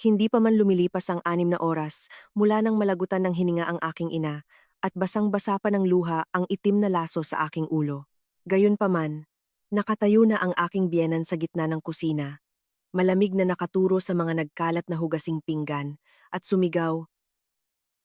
Hindi pa man lumilipas ang 6 na oras mula nang malagutan ng hininga ang aking ina at basang-basa pa ng luha ang itim na laso sa aking ulo. Gayunpaman, nakatayo na ang aking biyenan sa gitna ng kusina, malamig na nakaturo sa mga nagkalat na hugasing pinggan, at sumigaw,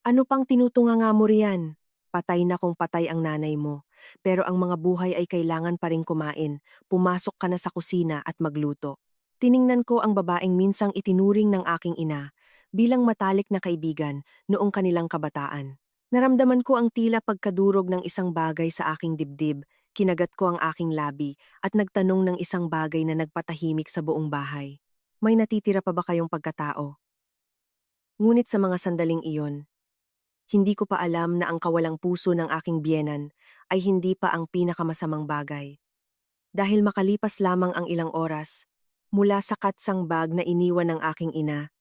"Ano pang tinutunganga mo riyan? Patay na kung patay ang nanay mo, pero ang mga buhay ay kailangan pa ring kumain, pumasok ka na sa kusina at magluto." Tiningnan ko ang babaeng minsang itinuring ng aking ina bilang matalik na kaibigan noong kanilang kabataan. Naramdaman ko ang tila pagkadurog ng isang bagay sa aking dibdib, kinagat ko ang aking labi at nagtanong ng isang bagay na nagpatahimik sa buong bahay. May natitira pa ba kayong pagkatao? Ngunit sa mga sandaling iyon, hindi ko pa alam na ang kawalang puso ng aking biyenan ay hindi pa ang pinakamasamang bagay. Dahil makalipas lamang ang ilang oras, mula sa katsang bag na iniwan ng aking ina,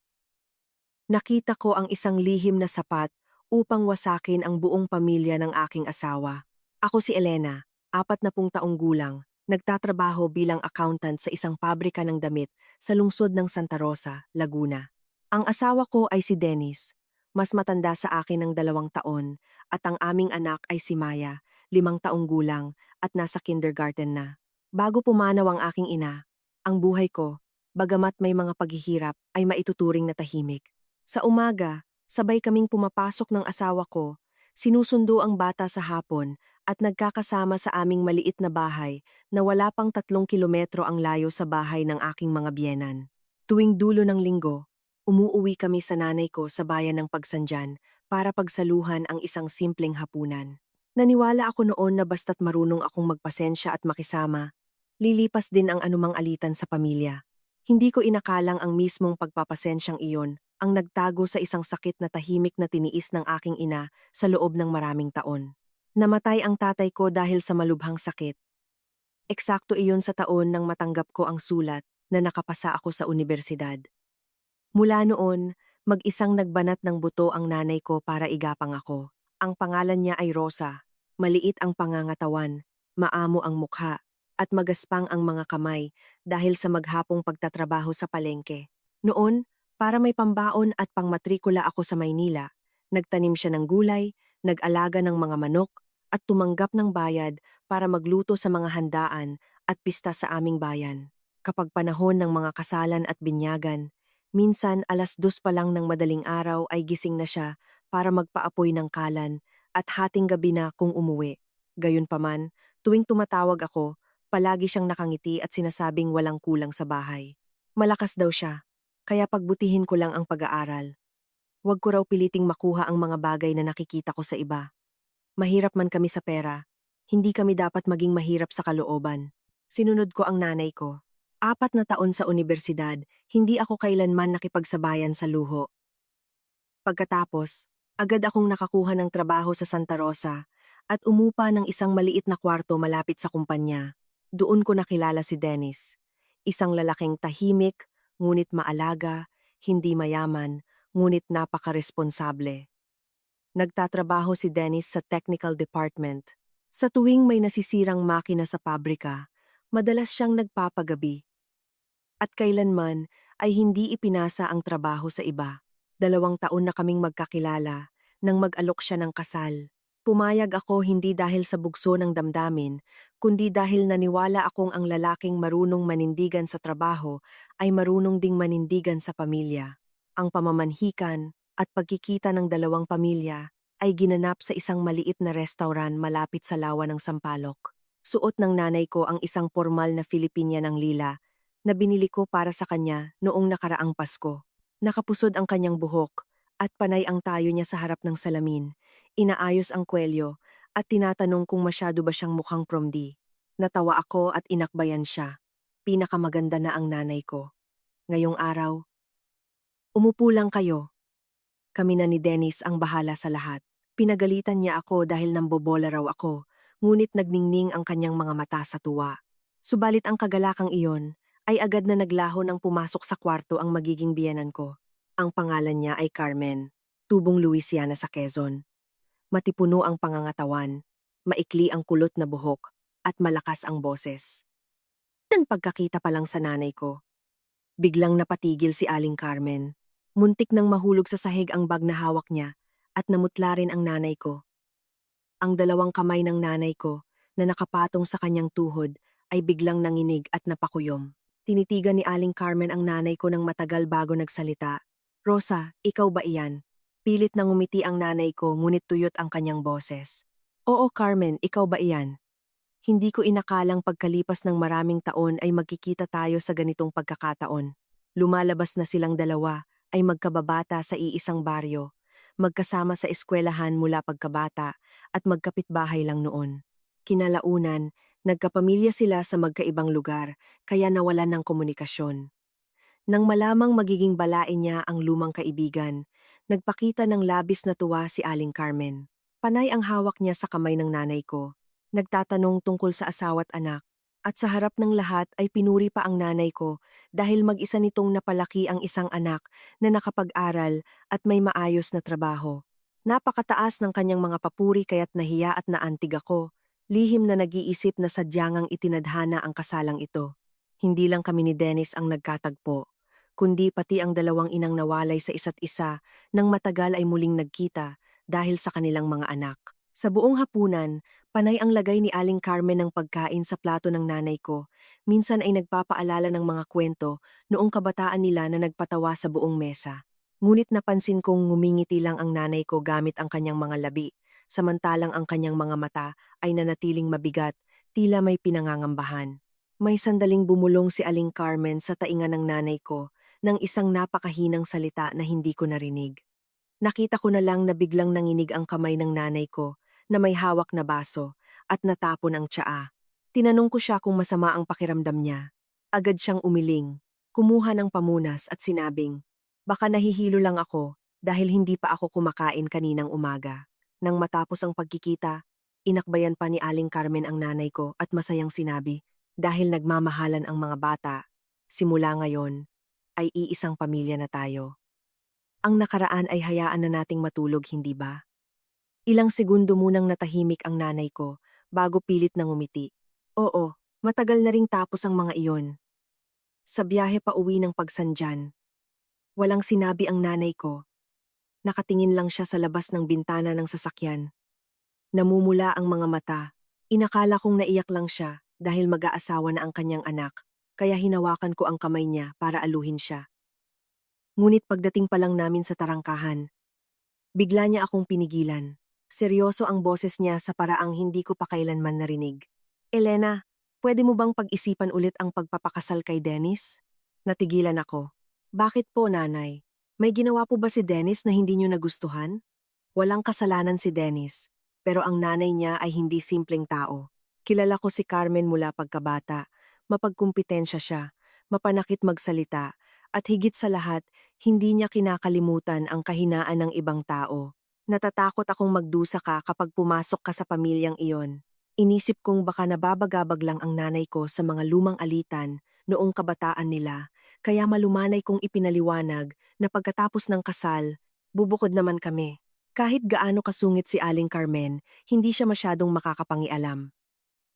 nakita ko ang isang lihim na sapat upang wasakin ang buong pamilya ng aking asawa. Ako si Elena, 40 taong gulang, nagtatrabaho bilang accountant sa isang pabrika ng damit sa lungsod ng Santa Rosa, Laguna. Ang asawa ko ay si Dennis, mas matanda sa akin ng 2 taon, at ang aming anak ay si Maya, 5 taong gulang at nasa kindergarten na. Bago pumanaw ang aking ina, ang buhay ko, bagamat may mga paghihirap, ay maituturing na tahimik. Sa umaga, sabay kaming pumapasok ng asawa ko, sinusundo ang bata sa hapon at nagkakasama sa aming maliit na bahay na wala pang 3 kilometro ang layo sa bahay ng aking mga biyenan. Tuwing dulo ng linggo, umuuwi kami sa nanay ko sa bayan ng Pagsanjan para pagsaluhan ang isang simpleng hapunan. Naniwala ako noon na basta't marunong akong magpasensya at makisama, lilipas din ang anumang alitan sa pamilya. Hindi ko inakalang ang mismong pagpapasensyang iyon ang nagtago sa isang sakit na tahimik na tiniis ng aking ina sa loob ng maraming taon. Namatay ang tatay ko dahil sa malubhang sakit. Eksakto iyon sa taon nang matanggap ko ang sulat na nakapasa ako sa unibersidad. Mula noon, mag-isang nagbanat ng buto ang nanay ko para igapang ako. Ang pangalan niya ay Rosa. Maliit ang pangangatawan, maamo ang mukha, at magaspang ang mga kamay dahil sa maghapong pagtatrabaho sa palengke. Noon, para may pambaon at pangmatrikula ako sa Maynila, nagtanim siya ng gulay, nag-alaga ng mga manok, at tumanggap ng bayad para magluto sa mga handaan at pista sa aming bayan. Kapag panahon ng mga kasalan at binyagan, minsan 2:00 pa lang ng madaling araw ay gising na siya para magpaapoy ng kalan at hating gabi na kung umuwi. Gayunpaman, tuwing tumatawag ako, palagi siyang nakangiti at sinasabing walang kulang sa bahay. Malakas daw siya, kaya pagbutihin ko lang ang pag-aaral. Huwag ko raw piliting makuha ang mga bagay na nakikita ko sa iba. Mahirap man kami sa pera, hindi kami dapat maging mahirap sa kalooban. Sinunod ko ang nanay ko. 4 na taon sa unibersidad, hindi ako kailanman nakipagsabayan sa luho. Pagkatapos, agad akong nakakuha ng trabaho sa Santa Rosa at umupa ng isang maliit na kwarto malapit sa kumpanya. Doon ko nakilala si Dennis, isang lalaking tahimik, ngunit maalaga, hindi mayaman, ngunit napakaresponsable. Nagtatrabaho si Dennis sa technical department. Sa tuwing may nasisirang makina sa pabrika, madalas siyang nagpapagabi. At kailanman ay hindi ipinasa ang trabaho sa iba. 2 taon na kaming magkakilala nang mag-alok siya ng kasal. Pumayag ako hindi dahil sa bugso ng damdamin, kundi dahil naniwala akong ang lalaking marunong manindigan sa trabaho ay marunong ding manindigan sa pamilya. Ang pamamanhikan at pagkikita ng 2 pamilya ay ginanap sa isang maliit na restaurant malapit sa lawa ng Sampaloc. Suot ng nanay ko ang isang formal na Filipina ng lila na binili ko para sa kanya noong nakaraang Pasko. Nakapusod ang kanyang buhok at panay ang tayo niya sa harap ng salamin. Inaayos ang kwelyo at tinatanong kung masyado ba siyang mukhang promdi. Natawa ako at inakbayan siya. Pinakamaganda na ang nanay ko. Ngayong araw, umupo lang kayo. Kami na ni Dennis ang bahala sa lahat. Pinagalitan niya ako dahil nambobola raw ako, ngunit nagningning ang kanyang mga mata sa tuwa. Subalit ang kagalakang iyon ay agad na naglaho nang pumasok sa kwarto ang magiging biyenan ko. Ang pangalan niya ay Carmen, tubong Louisiana sa Quezon. Matipuno ang pangangatawan, maikli ang kulot na buhok, at malakas ang boses. Nang pagkakita pa lang sa nanay ko, biglang napatigil si Aling Carmen. Muntik nang mahulog sa sahig ang bag na hawak niya at namutla rin ang nanay ko. Ang dalawang kamay ng nanay ko na nakapatong sa kanyang tuhod ay biglang nanginig at napakuyom. Tinitigan ni Aling Carmen ang nanay ko ng matagal bago nagsalita. Rosa, ikaw ba iyan? Pilit na ngumiti ang nanay ko ngunit tuyot ang kanyang boses. Oo Carmen, ikaw ba iyan? Hindi ko inakalang pagkalipas ng maraming taon ay magkikita tayo sa ganitong pagkakataon. Lumalabas na silang dalawa ay magkababata sa iisang baryo, magkasama sa eskwelahan mula pagkabata at magkapitbahay lang noon. Kinalaunan, nagkapamilya sila sa magkaibang lugar kaya nawalan ng komunikasyon. Nang malamang magiging balain niya ang lumang kaibigan, nagpakita ng labis na tuwa si Aling Carmen. Panay ang hawak niya sa kamay ng nanay ko. Nagtatanong tungkol sa asawa't anak. At sa harap ng lahat ay pinuri pa ang nanay ko dahil mag-isa nitong napalaki ang isang anak na nakapag-aral at may maayos na trabaho. Napakataas ng kanyang mga papuri kaya't nahiya at naantig ako. Lihim na nag-iisip na sadyangang itinadhana ang kasalang ito. Hindi lang kami ni Dennis ang nagkatagpo, kundi pati ang dalawang inang nawalay sa isa't isa nang matagal ay muling nagkita dahil sa kanilang mga anak. Sa buong hapunan, panay ang lagay ni Aling Carmen ng pagkain sa plato ng nanay ko. Minsan ay nagpapaalala ng mga kwento noong kabataan nila na nagpatawa sa buong mesa. Ngunit napansin kong ngumingiti lang ang nanay ko gamit ang kanyang mga labi, samantalang ang kanyang mga mata ay nanatiling mabigat, tila may pinangangambahan. May sandaling bumulong si Aling Carmen sa tainga ng nanay ko ng isang napakahinang salita na hindi ko narinig. Nakita ko na lang na biglang nanginig ang kamay ng nanay ko na may hawak na baso at natapon ang tsaa. Tinanong ko siya kung masama ang pakiramdam niya. Agad siyang umiling, kumuha ng pamunas at sinabing, baka nahihilo lang ako dahil hindi pa ako kumakain kaninang umaga. Nang matapos ang pagkikita, inakbayan pa ni Aling Carmen ang nanay ko at masayang sinabi, dahil nagmamahalan ang mga bata, simula ngayon, ay iisang pamilya na tayo. Ang nakaraan ay hayaan na nating matulog, hindi ba? Ilang segundo munang natahimik ang nanay ko bago pilit na ngumiti. Oo, matagal na ring tapos ang mga iyon. Sa biyahe pa uwi ng Pagsandyan, walang sinabi ang nanay ko. Nakatingin lang siya sa labas ng bintana ng sasakyan. Namumula ang mga mata. Inakala kong naiyak lang siya dahil mag-aasawa na ang kanyang anak, kaya hinawakan ko ang kamay niya para aluhin siya. Ngunit pagdating pa lang namin sa tarangkahan, bigla niya akong pinigilan. Seryoso ang boses niya sa paraang hindi ko pa kailanman narinig. Elena, pwede mo bang pag-isipan ulit ang pagpapakasal kay Dennis? Natigilan ako. Bakit po, nanay? May ginawa po ba si Dennis na hindi niyo nagustuhan? Walang kasalanan si Dennis, pero ang nanay niya ay hindi simpleng tao. Kilala ko si Carmen mula pagkabata. Mapagkumpitensya siya, mapanakit magsalita, at higit sa lahat, hindi niya kinakalimutan ang kahinaan ng ibang tao. Natatakot akong magdusa ka kapag pumasok ka sa pamilyang iyon. Inisip kong baka nababagabag lang ang nanay ko sa mga lumang alitan noong kabataan nila, kaya malumanay kong ipinaliwanag na pagkatapos ng kasal, bubukod naman kami. Kahit gaano kasungit si Aling Carmen, hindi siya masyadong makakapangialam.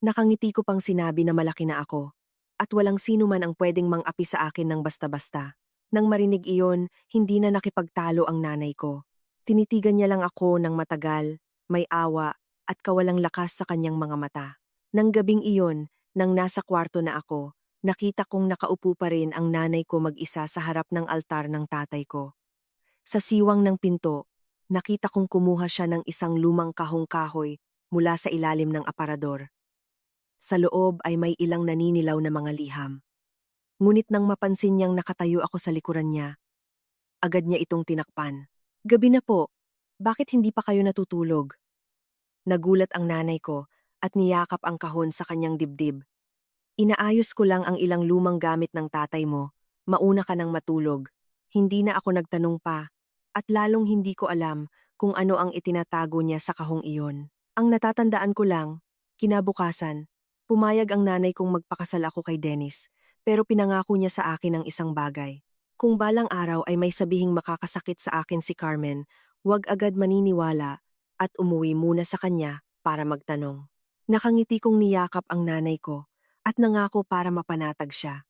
Nakangiti ko pang sinabi na malaki na ako, at walang sino man ang pwedeng mang-api sa akin ng basta-basta. Nang marinig iyon, hindi na nakipagtalo ang nanay ko. Tinitigan niya lang ako ng matagal, may awa, at kawalang lakas sa kanyang mga mata. Nang gabing iyon, nang nasa kwarto na ako, nakita kong nakaupo pa rin ang nanay ko mag-isa sa harap ng altar ng tatay ko. Sa siwang ng pinto, nakita kong kumuha siya ng isang lumang kahong-kahoy mula sa ilalim ng aparador. Sa loob ay may ilang naninilaw na mga liham. Ngunit nang mapansin niyang nakatayo ako sa likuran niya, agad niya itong tinakpan. Gabi na po, bakit hindi pa kayo natutulog? Nagulat ang nanay ko at niyakap ang kahon sa kanyang dibdib. Inaayos ko lang ang ilang lumang gamit ng tatay mo, mauna ka nang matulog. Hindi na ako nagtanong pa, at lalong hindi ko alam kung ano ang itinatago niya sa kahong iyon. Ang natatandaan ko lang, kinabukasan, pumayag ang nanay kong magpakasal ako kay Dennis, pero pinangako niya sa akin ang isang bagay. Kung balang araw ay may sabihing makakasakit sa akin si Carmen, huwag agad maniniwala at umuwi muna sa kanya para magtanong. Nakangiti kong niyakap ang nanay ko at nangako para mapanatag siya.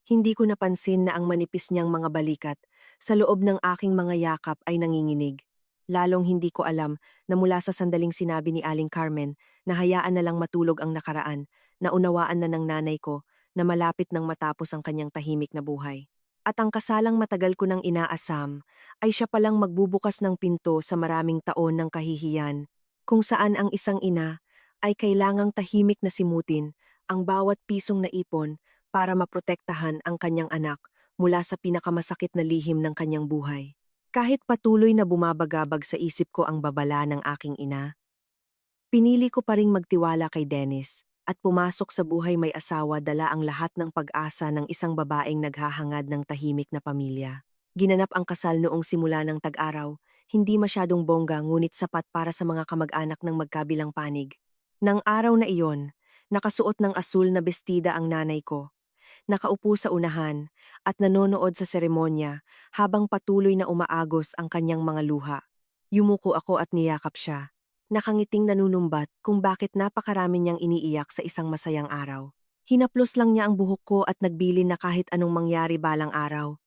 Hindi ko napansin na ang manipis niyang mga balikat sa loob ng aking mga yakap ay nanginginig. Lalong hindi ko alam na mula sa sandaling sinabi ni Aling Carmen na hayaan na lang matulog ang nakaraan, naunawaan na ng nanay ko na malapit nang matapos ang kanyang tahimik na buhay. At ang kasalang matagal ko nang inaasam ay siya palang magbubukas ng pinto sa maraming taon ng kahihiyan, kung saan ang isang ina ay kailangang tahimik na simutin ang bawat pisong naipon para maprotektahan ang kanyang anak mula sa pinakamasakit na lihim ng kanyang buhay. Kahit patuloy na bumabagabag sa isip ko ang babala ng aking ina, pinili ko pa ring magtiwala kay Dennis at pumasok sa buhay may asawa dala ang lahat ng pag-asa ng isang babaeng naghahangad ng tahimik na pamilya. Ginanap ang kasal noong simula ng tag-araw, hindi masyadong bongga ngunit sapat para sa mga kamag-anak ng magkabilang panig. Nang araw na iyon, nakasuot ng asul na bestida ang nanay ko. Nakaupo sa unahan at nanonood sa seremonya habang patuloy na umaagos ang kanyang mga luha. Yumuko ako at niyakap siya. Nakangiting nanunumbat kung bakit napakarami niyang iniiyak sa isang masayang araw. Hinaplos lang niya ang buhok ko at nagbilin na kahit anong mangyari balang araw.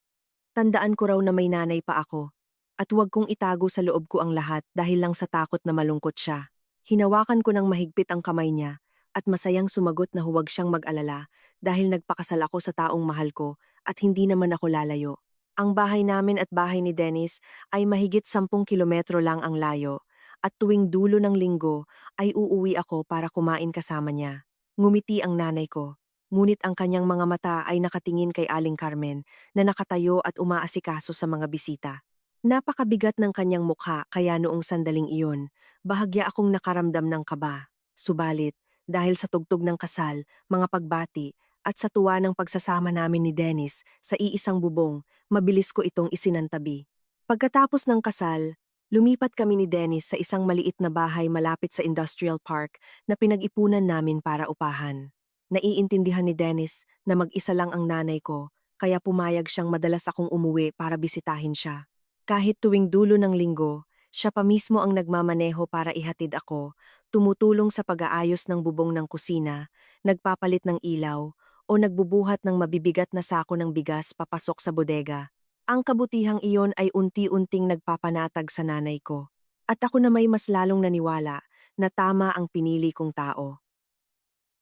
Tandaan ko raw na may nanay pa ako. At huwag kong itago sa loob ko ang lahat dahil lang sa takot na malungkot siya. Hinawakan ko ng mahigpit ang kamay niya at masayang sumagot na huwag siyang mag-alala dahil nagpakasal ako sa taong mahal ko at hindi naman ako lalayo. Ang bahay namin at bahay ni Dennis ay mahigit 10 kilometro lang ang layo at tuwing dulo ng linggo ay uuwi ako para kumain kasama niya. Ngumiti ang nanay ko, ngunit ang kanyang mga mata ay nakatingin kay Aling Carmen na nakatayo at umaasikaso sa mga bisita. Napakabigat ng kanyang mukha kaya noong sandaling iyon, bahagya akong nakaramdam ng kaba. Subalit, dahil sa tugtog ng kasal, mga pagbati, at sa tuwa ng pagsasama namin ni Dennis sa iisang bubong, mabilis ko itong isinantabi. Pagkatapos ng kasal, lumipat kami ni Dennis sa isang maliit na bahay malapit sa industrial park na pinag-ipunan namin para upahan. Naiintindihan ni Dennis na mag-isa lang ang nanay ko, kaya pumayag siyang madalas akong umuwi para bisitahin siya. Kahit tuwing dulo ng linggo, siya pa mismo ang nagmamaneho para ihatid ako, tumutulong sa pag-aayos ng bubong ng kusina, nagpapalit ng ilaw, o nagbubuhat ng mabibigat na sako ng bigas papasok sa bodega. Ang kabutihang iyon ay unti-unting nagpapanatag sa nanay ko. At ako na may mas lalong naniwala na tama ang pinili kong tao.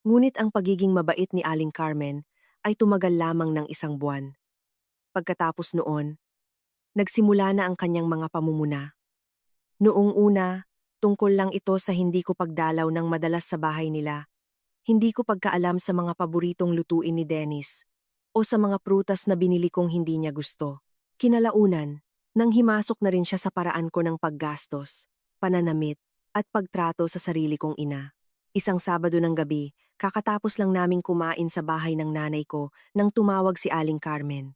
Ngunit ang pagiging mabait ni Aling Carmen ay tumagal lamang ng 1 buwan. Pagkatapos noon, nagsimula na ang kanyang mga pamumuna. Noong una, tungkol lang ito sa hindi ko pagdalaw ng madalas sa bahay nila. Hindi ko pagkaalam sa mga paboritong lutuin ni Dennis o sa mga prutas na binili kong hindi niya gusto. Kinalaunan, nang himasok na rin siya sa paraan ko ng paggastos, pananamit, at pagtrato sa sarili kong ina. Isang Sabado ng gabi, kakatapos lang naming kumain sa bahay ng nanay ko nang tumawag si Aling Carmen.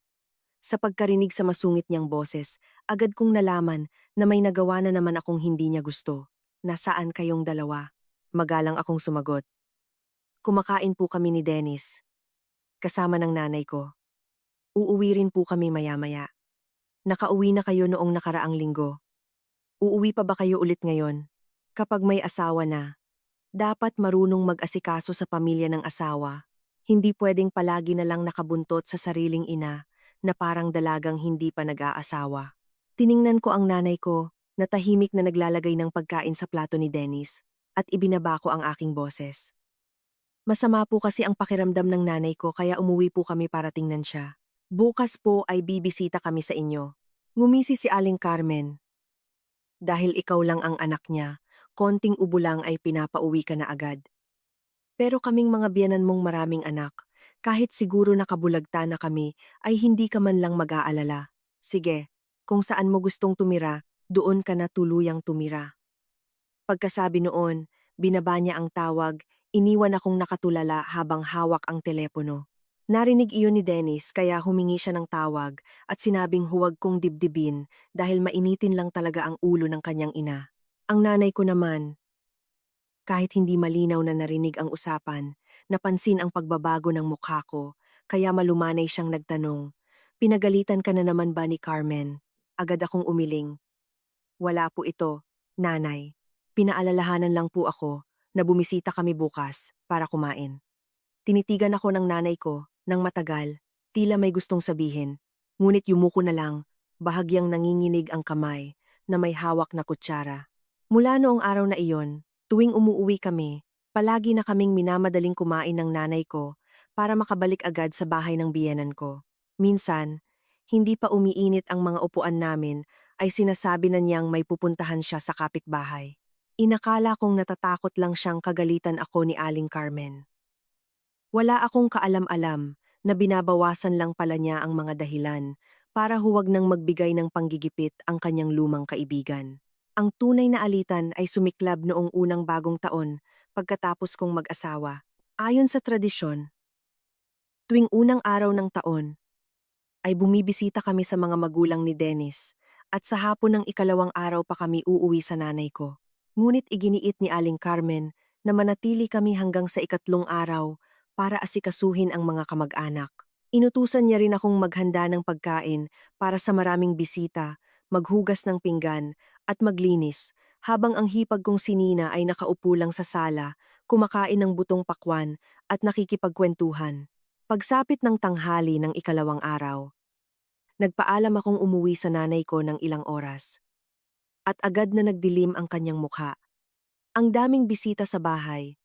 Sa pagkarinig sa masungit niyang boses, agad kong nalaman na may nagawa na naman akong hindi niya gusto. Nasaan kayong dalawa? Magalang akong sumagot. Kumakain po kami ni Dennis, kasama ng nanay ko. Uuwi rin po kami maya-maya. Nakauwi na kayo noong nakaraang linggo. Uuwi pa ba kayo ulit ngayon? Kapag may asawa na, dapat marunong mag-asikaso sa pamilya ng asawa. Hindi pwedeng palagi na lang nakabuntot sa sariling ina na parang dalagang hindi pa nag-aasawa. Tiningnan ko ang nanay ko na tahimik na naglalagay ng pagkain sa plato ni Dennis at ibinaba ko ang aking boses. Masama po kasi ang pakiramdam ng nanay ko kaya umuwi po kami para tingnan siya. Bukas po ay bibisita kami sa inyo. Ngumisi si Aling Carmen. Dahil ikaw lang ang anak niya, konting ubo lang ay pinapauwi ka na agad. Pero kaming mga biyanan mong maraming anak, kahit siguro nakabulagta na kami, ay hindi ka man lang mag-aalala. Sige, kung saan mo gustong tumira, doon ka na tuluyang tumira. Pagkasabi noon, binaba niya ang tawag, iniwan akong nakatulala habang hawak ang telepono. Narinig iyon ni Dennis kaya humingi siya ng tawag at sinabing huwag kong dibdibin dahil mainitin lang talaga ang ulo ng kanyang ina. Ang nanay ko naman, kahit hindi malinaw na narinig ang usapan, napansin ang pagbabago ng mukha ko, kaya malumanay siyang nagtanong, "Pinagalitan ka na naman ba ni Carmen?" Agad akong umiling. "Wala po ito, nanay. Pinaalalahanan lang po ako na bumisita kami bukas para kumain." Tinitigan ako ng nanay ko ng matagal Tila may gustong sabihin, ngunit yumuko na lang, bahagyang nanginginig ang kamay na may hawak na kutsara. Mula noong araw na iyon, tuwing umuuwi kami, palagi na kaming minamadaling kumain ng nanay ko para makabalik agad sa bahay ng biyenan ko. Minsan, hindi pa umiinit ang mga upuan namin ay sinasabi na niyang may pupuntahan siya sa kapitbahay. Inakala kong natatakot lang siyang kagalitan ako ni Aling Carmen. Wala akong kaalam-alam na binabawasan lang pala niya ang mga dahilan para huwag nang magbigay ng panggigipit ang kanyang lumang kaibigan. Ang tunay na alitan ay sumiklab noong unang bagong taon pagkatapos kong mag-asawa. Ayon sa tradisyon, tuwing unang araw ng taon ay bumibisita kami sa mga magulang ni Dennis at sa hapon ng ikalawang araw pa kami uuwi sa nanay ko. Ngunit iginiit ni Aling Carmen na manatili kami hanggang sa ikatlong araw para asikasuhin ang mga kamag-anak. Inutusan niya rin akong maghanda ng pagkain para sa maraming bisita, maghugas ng pinggan at maglinis habang ang hipag kong si Nina ay nakaupo lang sa sala, kumakain ng butong pakwan at nakikipagkwentuhan. Pagsapit ng tanghali ng ikalawang araw, nagpaalam akong umuwi sa nanay ko ng ilang oras. At agad na nagdilim ang kanyang mukha. Ang daming bisita sa bahay.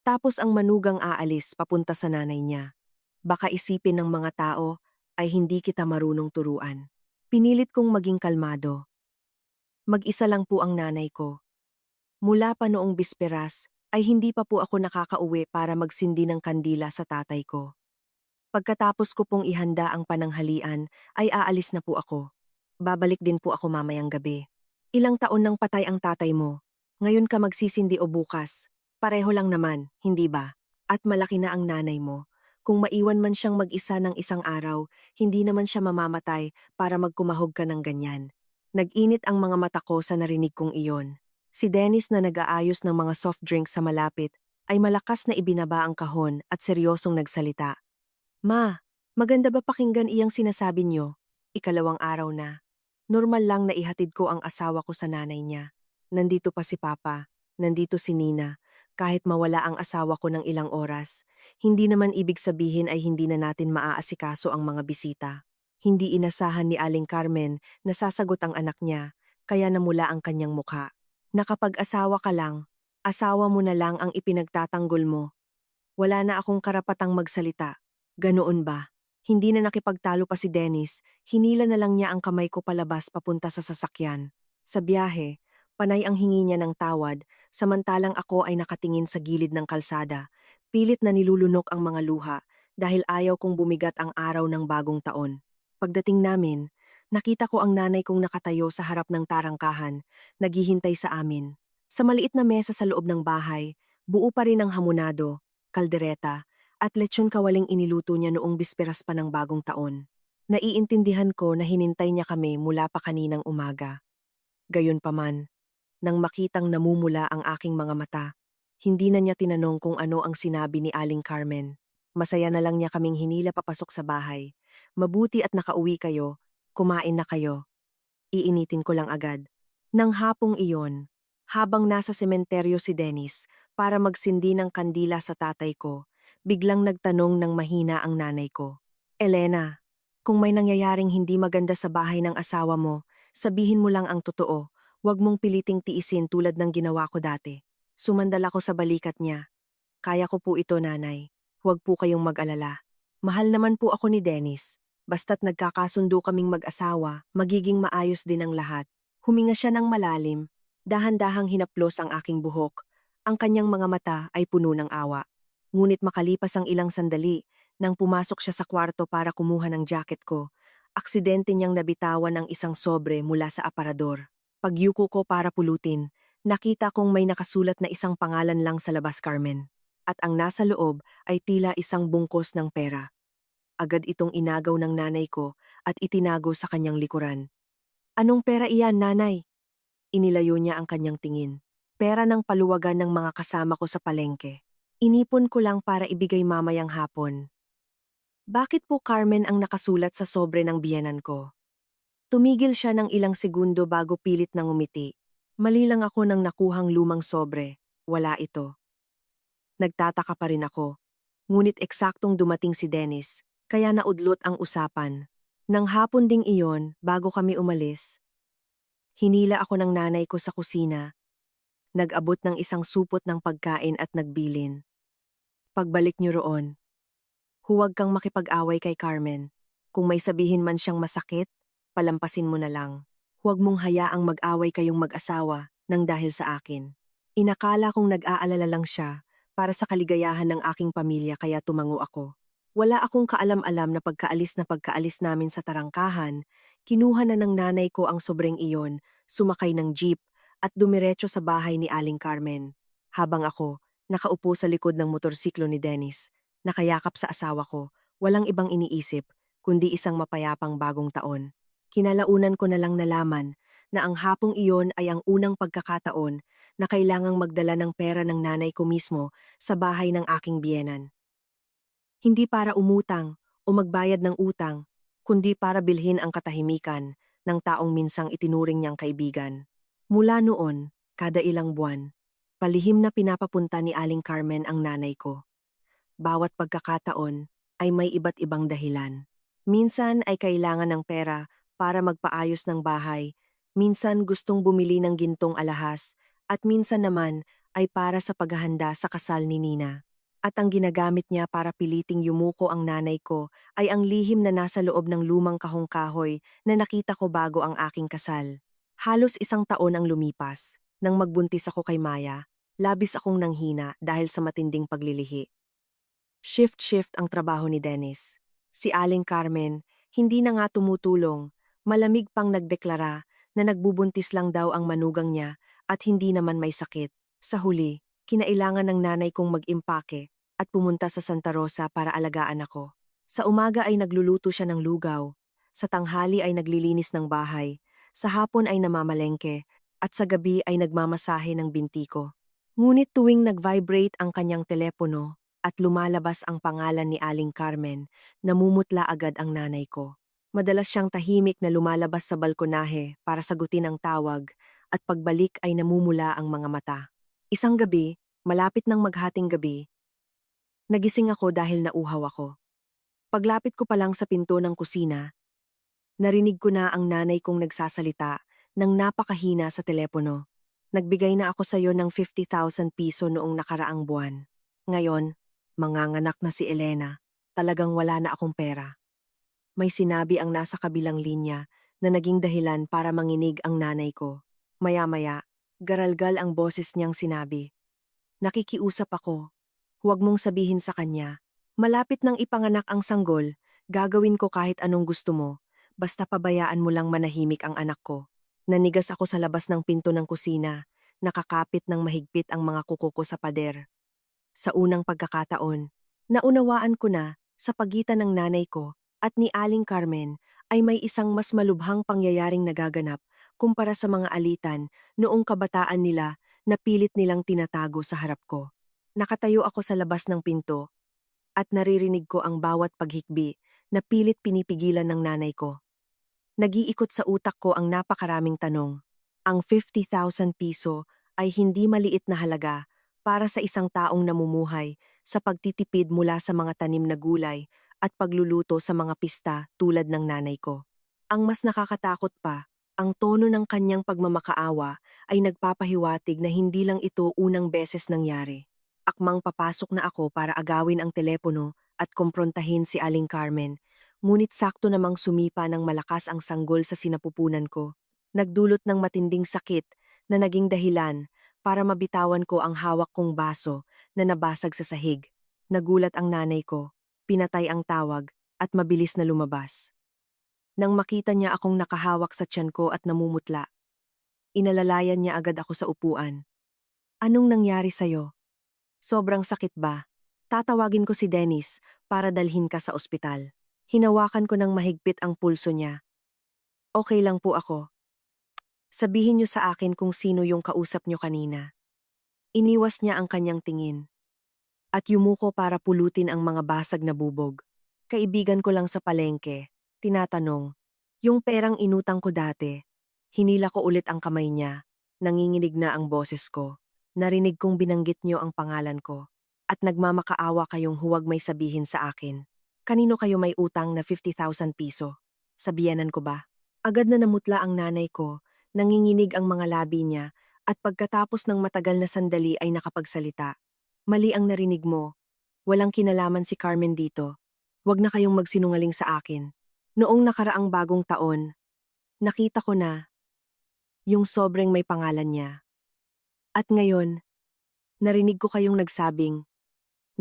Tapos ang manugang aalis papunta sa nanay niya. Baka isipin ng mga tao ay hindi kita marunong turuan. Pinilit kong maging kalmado. Mag-isa lang po ang nanay ko. Mula pa noong bisperas ay hindi pa po ako nakakauwi para magsindi ng kandila sa tatay ko. Pagkatapos ko pong ihanda ang pananghalian ay aalis na po ako. Babalik din po ako mamayang gabi. Ilang taon nang patay ang tatay mo. Ngayon ka magsisindi o bukas. Pareho lang naman, hindi ba? At malaki na ang nanay mo. Kung maiwan man siyang mag-isa ng isang araw, hindi naman siya mamamatay para magkumahog ka ng ganyan. Nag-init ang mga mata ko sa narinig kong iyon. Si Dennis na nag-aayos ng mga soft drinks sa malapit ay malakas na ibinaba ang kahon at seryosong nagsalita. Ma, maganda ba pakinggan iyang sinasabi niyo? Ikalawang araw na. Normal lang na ihatid ko ang asawa ko sa nanay niya. Nandito pa si Papa, nandito si Nina. Kahit mawala ang asawa ko ng ilang oras, hindi naman ibig sabihin ay hindi na natin maaasikaso ang mga bisita. Hindi inasahan ni Aling Carmen na sasagot ang anak niya, kaya namula ang kanyang mukha. Nakapag-asawa ka lang, asawa mo na lang ang ipinagtatanggol mo. Wala na akong karapatang magsalita. Ganoon ba? Hindi na nakipagtalo pa si Dennis, hinila na lang niya ang kamay ko palabas papunta sa sasakyan. Sa biyahe, panay ang hingi niya ng tawad, samantalang ako ay nakatingin sa gilid ng kalsada. Pilit na nilulunok ang mga luha dahil ayaw kong bumigat ang araw ng bagong taon. Pagdating namin, nakita ko ang nanay kong nakatayo sa harap ng tarangkahan, naghihintay sa amin. Sa maliit na mesa sa loob ng bahay, buo pa rin ang hamonado, kaldereta, at lechon kawaling iniluto niya noong bisperas pa ng bagong taon. Naiintindihan ko na hinintay niya kami mula pa kaninang umaga. Gayunpaman, nang makitang namumula ang aking mga mata, hindi na niya tinanong kung ano ang sinabi ni Aling Carmen. Masaya na lang niya kaming hinila papasok sa bahay. Mabuti at nakauwi kayo, kumain na kayo. Iinitin ko lang agad. Nang hapong iyon, habang nasa sementeryo si Dennis para magsindi ng kandila sa tatay ko, biglang nagtanong ng mahina ang nanay ko. Elena, kung may nangyayaring hindi maganda sa bahay ng asawa mo, sabihin mo lang ang totoo. Huwag mong piliting tiisin tulad ng ginawa ko dati. Sumandal ako sa balikat niya. Kaya ko po ito, nanay. Huwag po kayong mag-alala. Mahal naman po ako ni Dennis. Basta't nagkakasundo kaming mag-asawa, magiging maayos din ang lahat. Huminga siya ng malalim. Dahan-dahang hinaplos ang aking buhok. Ang kanyang mga mata ay puno ng awa. Ngunit makalipas ang ilang sandali, nang pumasok siya sa kwarto para kumuha ng jacket ko, aksidente niyang nabitawan ang isang sobre mula sa aparador. Pagyuko ko para pulutin, nakita kong may nakasulat na isang pangalan lang sa labas, Carmen. At ang nasa loob ay tila isang bungkos ng pera. Agad itong inagaw ng nanay ko at itinago sa kanyang likuran. Anong pera iyan, nanay? Inilayo niya ang kanyang tingin. Pera ng paluwagan ng mga kasama ko sa palengke. Inipon ko lang para ibigay mamayang hapon. Bakit po, Carmen, ang nakasulat sa sobre ng biyenan ko? Tumigil siya ng ilang segundo bago pilit nang umiti. Mali lang ako ng nakuhang lumang sobre. Wala ito. Nagtataka pa rin ako. Ngunit eksaktong dumating si Dennis. kaya naudlot ang usapan. Nang hapon ding iyon, bago kami umalis, hinila ako ng nanay ko sa kusina, nag-abot ng isang supot ng pagkain at nagbilin. Pagbalik niyo roon, huwag kang makipag-away kay Carmen. Kung may sabihin man siyang masakit, palampasin mo na lang. Huwag mong hayaang mag-away kayong mag-asawa nang dahil sa akin. Inakala kong nag-aalala lang siya para sa kaligayahan ng aking pamilya kaya tumango ako. Wala akong kaalam-alam na pagkaalis namin sa tarangkahan, kinuha na ng nanay ko ang sobreng iyon, sumakay ng jeep at dumiretso sa bahay ni Aling Carmen. Habang ako, nakaupo sa likod ng motorsiklo ni Dennis, nakayakap sa asawa ko, walang ibang iniisip, kundi isang mapayapang bagong taon. Kinalaunan ko na lang nalaman na ang hapong iyon ay ang unang pagkakataon na kailangang magdala ng pera ng nanay ko mismo sa bahay ng aking biyenan. Hindi para umutang o magbayad ng utang, kundi para bilhin ang katahimikan ng taong minsang itinuring niyang kaibigan. Mula noon, kada ilang buwan, palihim na pinapapunta ni Aling Carmen ang nanay ko. Bawat pagkakataon ay may iba't ibang dahilan. Minsan ay kailangan ng pera para magpaayos ng bahay, minsan gustong bumili ng gintong alahas, at minsan naman ay para sa paghahanda sa kasal ni Nina. At ang ginagamit niya para piliting yumuko ang nanay ko ay ang lihim na nasa loob ng lumang kahong-kahoy na nakita ko bago ang aking kasal. Halos isang taon ang lumipas. Nang magbuntis ako kay Maya, labis akong nanghina dahil sa matinding paglilihi. Shift-shift ang trabaho ni Dennis. Si Aling Carmen, hindi na nga tumutulong, malamig pang nagdeklara na nagbubuntis lang daw ang manugang niya at hindi naman may sakit. Sa huli, kinailangan ng nanay kong mag-impake at pumunta sa Santa Rosa para alagaan ako. Sa umaga ay nagluluto siya ng lugaw, sa tanghali ay naglilinis ng bahay, sa hapon ay namamalengke, at sa gabi ay nagmamasahe ng binti ko. Ngunit tuwing nag-vibrate ang kanyang telepono, at lumalabas ang pangalan ni Aling Carmen, namumutla agad ang nanay ko. Madalas siyang tahimik na lumalabas sa balkonahe para sagutin ang tawag at pagbalik ay namumula ang mga mata. Isang gabi, malapit ng maghating gabi, nagising ako dahil nauhaw ako. Paglapit ko pa lang sa pinto ng kusina, narinig ko na ang nanay kong nagsasalita ng napakahina sa telepono. Nagbigay na ako sa iyo ng 50,000 piso noong nakaraang buwan. Ngayon, manganganak na si Elena, talagang wala na akong pera. May sinabi ang nasa kabilang linya na naging dahilan para manginig ang nanay ko. Maya-maya, garalgal ang boses niyang sinabi. Nakikiusap ako. Huwag mong sabihin sa kanya. Malapit nang ipanganak ang sanggol, gagawin ko kahit anong gusto mo. Basta pabayaan mo lang manahimik ang anak ko. Nanigas ako sa labas ng pinto ng kusina, nakakapit ng mahigpit ang mga kuko ko sa pader. Sa unang pagkakataon, naunawaan ko na sa pagitan ng nanay ko at ni Aling Carmen ay may isang mas malubhang pangyayaring nagaganap kumpara sa mga alitan noong kabataan nila na pilit nilang tinatago sa harap ko. Nakatayo ako sa labas ng pinto at naririnig ko ang bawat paghikbi na pilit pinipigilan ng nanay ko. Nag-iikot sa utak ko ang napakaraming tanong. Ang 50,000 piso ay hindi maliit na halaga para sa isang taong namumuhay sa pagtitipid mula sa mga tanim na gulay at pagluluto sa mga pista tulad ng nanay ko. Ang mas nakakatakot pa, ang tono ng kanyang pagmamakaawa ay nagpapahiwatig na hindi lang ito unang beses nangyari. Akmang papasok na ako para agawin ang telepono at kumprontahin si Aling Carmen, ngunit sakto namang sumipa ng malakas ang sanggol sa sinapupunan ko. Nagdulot ng matinding sakit na naging dahilan para mabitawan ko ang hawak kong baso na nabasag sa sahig. Nagulat ang nanay ko, pinatay ang tawag at mabilis na lumabas. Nang makita niya akong nakahawak sa tiyan ko at namumutla, inalalayan niya agad ako sa upuan. Anong nangyari sa'yo? Sobrang sakit ba? Tatawagin ko si Dennis para dalhin ka sa ospital. Hinawakan ko ng mahigpit ang pulso niya. Okay lang po ako. Sabihin niyo sa akin kung sino yung kausap niyo kanina. Iniwas niya ang kanyang tingin at yumuko para pulutin ang mga basag na bubog. Kaibigan ko lang sa palengke. Tinatanong, yung perang inutang ko dati. Hinila ko ulit ang kamay niya. Nanginginig na ang boses ko. Narinig kong binanggit niyo ang pangalan ko. At nagmamakaawa kayong huwag may sabihin sa akin. Kanino kayo may utang na 50,000 piso? Sa biyenan ko ba? Agad na namutla ang nanay ko, nanginginig ang mga labi niya, at pagkatapos ng matagal na sandali ay nakapagsalita. Mali ang narinig mo. Walang kinalaman si Carmen dito. Huwag na kayong magsinungaling sa akin. Noong nakaraang bagong taon, nakita ko na yung sobrang may pangalan niya. At ngayon, narinig ko kayong nagsabing,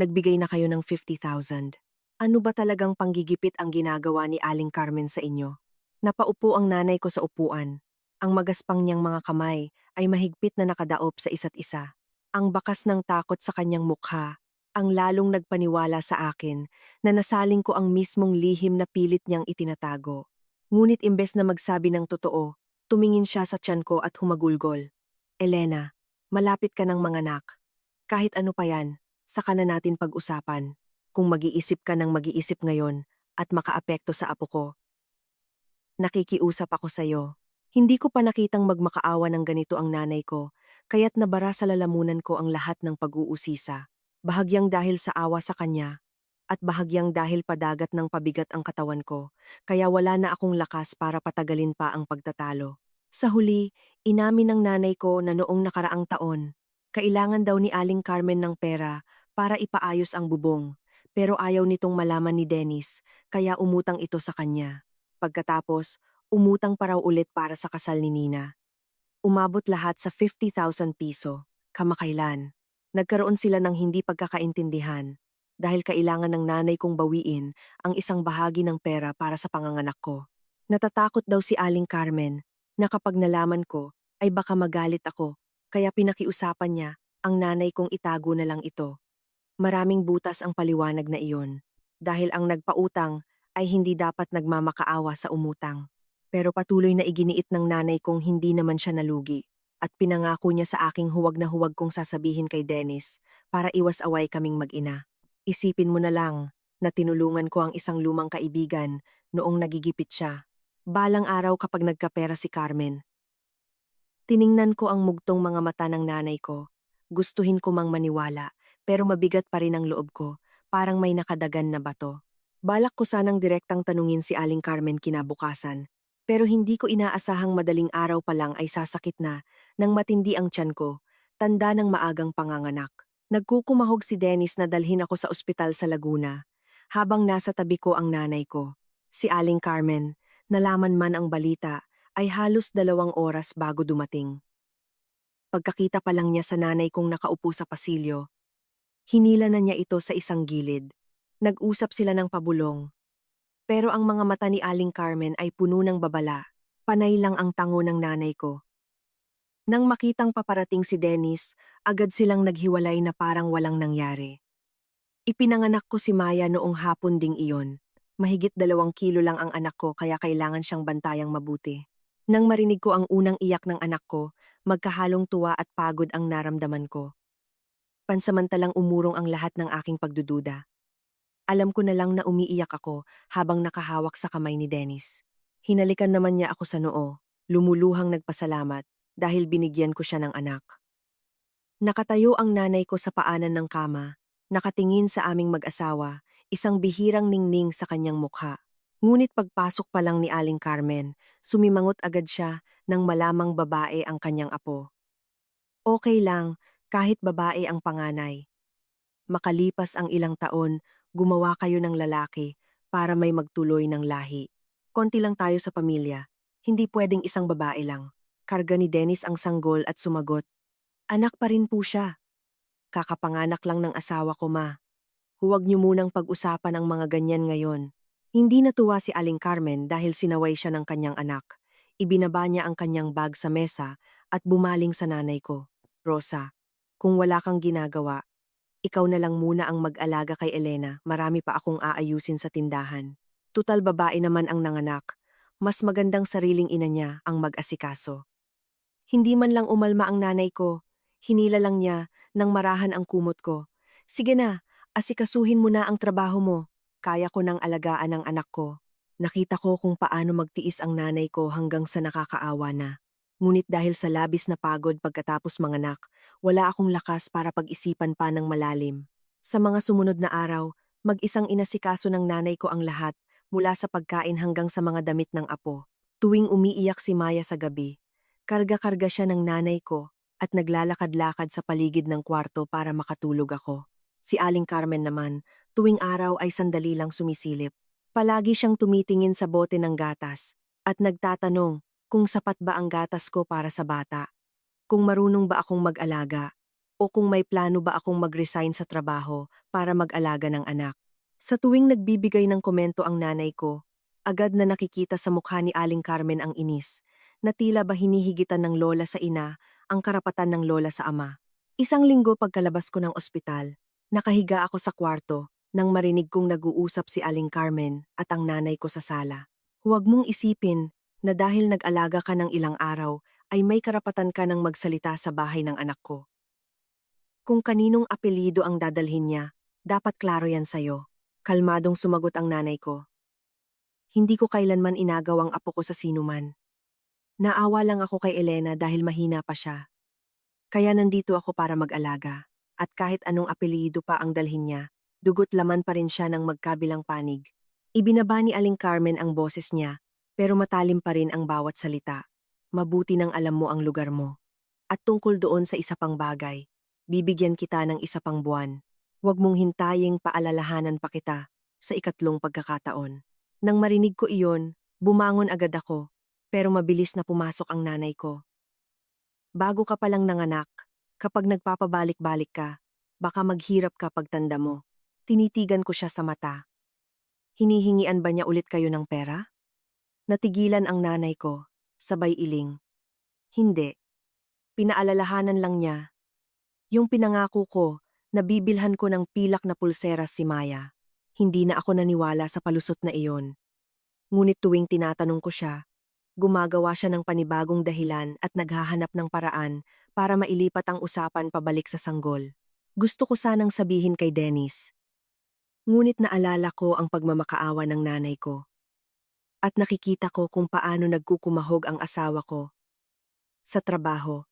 nagbigay na kayo ng 50,000. Ano ba talagang panggigipit ang ginagawa ni Aling Carmen sa inyo? Napaupo ang nanay ko sa upuan. Ang magaspang niyang mga kamay ay mahigpit na nakadaop sa isa't isa. Ang bakas ng takot sa kanyang mukha, ang lalong nagpaniwala sa akin na nasaling ko ang mismong lihim na pilit niyang itinatago. Ngunit imbes na magsabi ng totoo, tumingin siya sa tiyan ko at humagulgol. Elena, malapit ka ng manganak. Kahit ano pa yan, saka na natin pag-usapan. Kung mag-iisip ka ng mag-iisip ngayon at makaapekto sa apo ko. Nakikiusap ako sa'yo. Hindi ko pa nakitang magmakaawa ng ganito ang nanay ko, kaya't nabara sa lalamunan ko ang lahat ng pag-uusisa. Bahagyang dahil sa awa sa kanya, at bahagyang dahil padagat ng pabigat ang katawan ko, kaya wala na akong lakas para patagalin pa ang pagtatalo. Sa huli, inamin ng nanay ko na noong nakaraang taon, kailangan daw ni Aling Carmen ng pera para ipaayos ang bubong. Pero ayaw nitong malaman ni Dennis, kaya umutang ito sa kanya. Pagkatapos, umutang pa raw ulit para sa kasal ni Nina. Umabot lahat sa 50,000 piso, kamakailan. Nagkaroon sila ng hindi pagkakaintindihan dahil kailangan ng nanay kong bawiin ang isang bahagi ng pera para sa panganganak ko. Natatakot daw si Aling Carmen na kapag nalaman ko ay baka magalit ako, kaya pinakiusapan niya ang nanay kong itago na lang ito. Maraming butas ang paliwanag na iyon, dahil ang nagpautang ay hindi dapat nagmamakaawa sa umutang. Pero patuloy na iginiit ng nanay kong hindi naman siya nalugi, at pinangako niya sa aking huwag na huwag kong sasabihin kay Dennis para iwas-away kaming mag-ina. Isipin mo na lang na tinulungan ko ang isang lumang kaibigan noong nagigipit siya. Balang araw kapag nagkapera si Carmen. Tiningnan ko ang mugtong mga mata ng nanay ko. Gustuhin ko mang maniwala, pero mabigat pa rin ang loob ko, parang may nakadagan na bato. Balak ko sanang direktang tanungin si Aling Carmen kinabukasan, pero hindi ko inaasahang madaling araw pa lang ay sasakit na, nang matindi ang tiyan ko, tanda ng maagang panganganak. Nagkukumahog si Dennis na dalhin ako sa ospital sa Laguna, habang nasa tabi ko ang nanay ko. Si Aling Carmen, nalaman man ang balita, ay halos 2 oras bago dumating. Pagkakita pa lang niya sa nanay kong nakaupo sa pasilyo, hinila na niya ito sa isang gilid. Nag-usap sila ng pabulong. Pero ang mga mata ni Aling Carmen ay puno ng babala. Panay lang ang tango ng nanay ko. Nang makitang paparating si Dennis, agad silang naghiwalay na parang walang nangyari. Ipinanganak ko si Maya noong hapon ding iyon. Mahigit 2 kilo lang ang anak ko kaya kailangan siyang bantayang mabuti. Nang marinig ko ang unang iyak ng anak ko, magkahalong tuwa at pagod ang naramdaman ko. Pansamantalang umurong ang lahat ng aking pagdududa. Alam ko na lang na umiiyak ako habang nakahawak sa kamay ni Dennis. Hinalikan naman niya ako sa noo, lumuluhang nagpasalamat dahil binigyan ko siya ng anak. Nakatayo ang nanay ko sa paanan ng kama, nakatingin sa aming mag-asawa, isang bihirang ningning sa kanyang mukha. Ngunit pagpasok pa lang ni Aling Carmen, sumimangot agad siya nang malamang babae ang kanyang apo. Okay lang, kahit babae ang panganay. Makalipas ang ilang taon, gumawa kayo ng lalaki para may magtuloy ng lahi. Konti lang tayo sa pamilya, hindi pwedeng isang babae lang. Karga ni Dennis ang sanggol at sumagot. Anak pa rin po siya. Kakapanganak lang ng asawa ko, ma. Huwag niyo munang pag-usapan ang mga ganyan ngayon. Hindi natuwa si Aling Carmen dahil sinaway siya ng kanyang anak. Ibinaba niya ang kanyang bag sa mesa at bumaling sa nanay ko. Rosa, kung wala kang ginagawa, ikaw na lang muna ang mag-alaga kay Elena, marami pa akong aayusin sa tindahan. Tutal babae naman ang nanganak, mas magandang sariling ina niya ang mag-asikaso. Hindi man lang umalma ang nanay ko, hinila lang niya nang marahan ang kumot ko. Sige na, asikasuhin mo na ang trabaho mo, kaya ko nang alagaan ang anak ko. Nakita ko kung paano magtiis ang nanay ko hanggang sa nakakaawa na. Ngunit dahil sa labis na pagod pagkatapos manganak, wala akong lakas para pag-isipan pa ng malalim. Sa mga sumunod na araw, Mag-isang inasikaso ng nanay ko ang lahat, mula sa pagkain hanggang sa mga damit ng apo. Tuwing umiiyak si Maya sa gabi, karga-karga siya ng nanay ko at naglalakad-lakad sa paligid ng kwarto para makatulog ako. Si Aling Carmen naman, tuwing araw ay sandali lang sumisilip. Palagi siyang tumitingin sa bote ng gatas at nagtatanong kung sapat ba ang gatas ko para sa bata, kung marunong ba akong mag-alaga, o kung may plano ba akong mag-resign sa trabaho para mag-alaga ng anak. Sa tuwing nagbibigay ng komento ang nanay ko, agad na nakikita sa mukha ni Aling Carmen ang inis, na tila ba hinihigitan ng lola sa ina ang karapatan ng lola sa ama. Isang linggo pagkalabas ko ng ospital, nakahiga ako sa kwarto nang marinig kong nag-uusap si Aling Carmen at ang nanay ko sa sala. Huwag mong isipin na dahil nag-alaga ka ng ilang araw ay may karapatan ka ng magsalita sa bahay ng anak ko. Kung kaninong apelyido ang dadalhin niya, dapat klaro yan sa'yo. Kalmadong sumagot ang nanay ko. Hindi ko kailanman inagaw ang apo ko sa sinuman. Naawa lang ako kay Elena dahil mahina pa siya. Kaya nandito ako para mag-alaga. At kahit anong apelyido pa ang dalhin niya, dugot laman pa rin siya ng magkabilang panig. Ibinaba ni Aling Carmen ang boses niya, pero matalim pa rin ang bawat salita. Mabuti nang alam mo ang lugar mo. At tungkol doon sa isa pang bagay, bibigyan kita ng isa pang buwan. Huwag mong hintaying paalalahanan pa kita sa ikatlong pagkakataon. Nang marinig ko iyon, bumangon agad ako, pero mabilis na pumasok ang nanay ko. Bago ka palang nanganak, kapag nagpapabalik-balik ka, baka maghirap ka pagtanda mo. Tinitigan ko siya sa mata. Hinihingian ba niya ulit kayo ng pera? Natigilan ang nanay ko, sabay iling. Hindi. Pinaalalahanan lang niya. Yung pinangako ko, nabibilhan ko ng pilak na pulseras si Maya. Hindi na ako naniwala sa palusot na iyon. Ngunit tuwing tinatanong ko siya, gumagawa siya ng panibagong dahilan at naghahanap ng paraan para mailipat ang usapan pabalik sa sanggol. Gusto ko sanang sabihin kay Dennis. Ngunit naalala ko ang pagmamakaawa ng nanay ko. At nakikita ko kung paano nagkukumahog ang asawa ko sa trabaho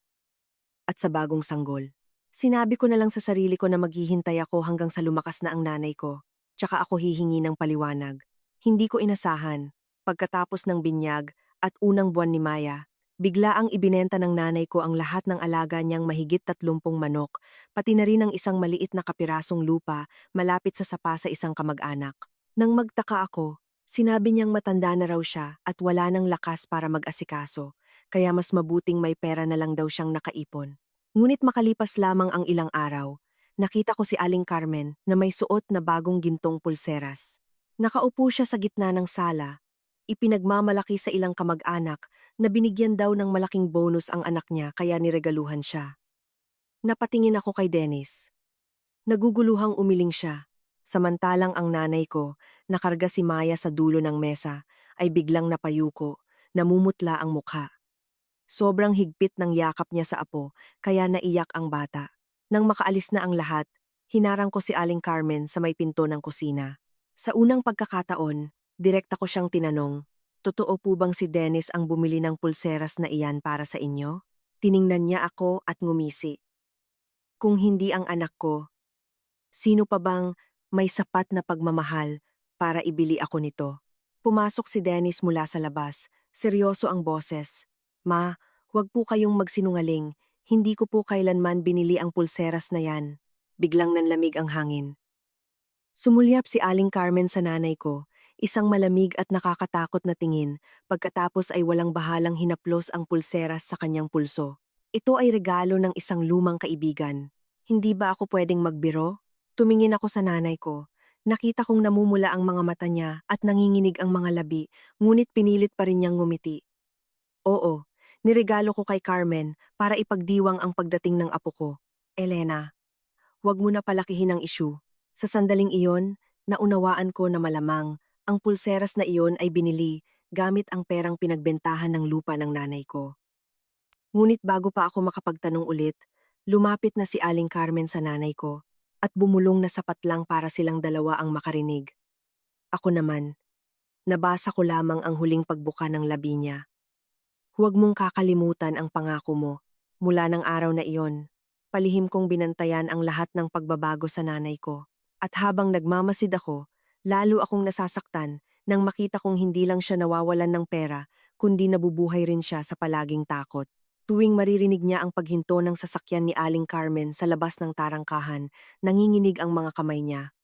at sa bagong sanggol. Sinabi ko na lang sa sarili ko na maghihintay ako hanggang sa lumakas na ang nanay ko, tsaka ako hihingi ng paliwanag. Hindi ko inasahan, pagkatapos ng binyag at unang buwan ni Maya, bigla ang ibinenta ng nanay ko ang lahat ng alaga niyang mahigit 30 manok, pati na rin ang isang maliit na kapirasong lupa malapit sa sapa sa isang kamag-anak. Nang magtaka ako, sinabi niyang matanda na raw siya at wala nang lakas para mag-asikaso, kaya mas mabuting may pera na lang daw siyang nakaipon. Ngunit makalipas lamang ang ilang araw, nakita ko si Aling Carmen na may suot na bagong gintong pulseras. Nakaupo siya sa gitna ng sala, ipinagmamalaki sa ilang kamag-anak na binigyan daw ng malaking bonus ang anak niya kaya niregaluhan siya. Napatingin ako kay Dennis. Naguguluhang umiling siya, samantalang ang nanay ko, nakarga si Maya sa dulo ng mesa, ay biglang napayuko, namumutla ang mukha. Sobrang higpit ng yakap niya sa apo, kaya naiyak ang bata. Nang makaalis na ang lahat, hinarang ko si Aling Carmen sa may pinto ng kusina. Sa unang pagkakataon, direkta ko siyang tinanong, "Totoo po bang si Dennis ang bumili ng pulseras na iyan para sa inyo?" Tiningnan niya ako at ngumisi. Kung hindi ang anak ko, sino pa bang may sapat na pagmamahal para ibili ako nito? Pumasok si Dennis mula sa labas, seryoso ang boses. "Ma, huwag po kayong magsinungaling, hindi ko po kailanman binili ang pulseras na yan." Biglang nanlamig ang hangin. Sumulyap si Aling Carmen sa nanay ko, isang malamig at nakakatakot na tingin, pagkatapos ay walang bahalang hinaplos ang pulseras sa kanyang pulso. "Ito ay regalo ng isang lumang kaibigan. Hindi ba ako pwedeng magbiro?" Tumingin ako sa nanay ko. Nakita kong namumula ang mga mata niya at nanginginig ang mga labi, ngunit pinilit pa rin niyang ngumiti. "Oo, niregalo ko kay Carmen para ipagdiwang ang pagdating ng apo ko. Elena, huwag mo na palakihin ang issue. Sa sandaling iyon, naunawaan ko na malamang ang pulseras na iyon ay binili gamit ang perang pinagbentahan ng lupa ng nanay ko." Ngunit bago pa ako makapagtanong ulit, lumapit na si Aling Carmen sa nanay ko at bumulong na sapat lang para silang dalawa ang makarinig. Ako naman, nabasa ko lamang ang huling pagbuka ng labi niya. "Huwag mong kakalimutan ang pangako mo." Mula ng araw na iyon, palihim kong binantayan ang lahat ng pagbabago sa nanay ko. At habang nagmamasid ako, lalo akong nasasaktan nang makita kong hindi lang siya nawawalan ng pera, kundi nabubuhay rin siya sa palaging takot. Tuwing maririnig niya ang paghinto ng sasakyan ni Aling Carmen sa labas ng tarangkahan, nanginginig ang mga kamay niya.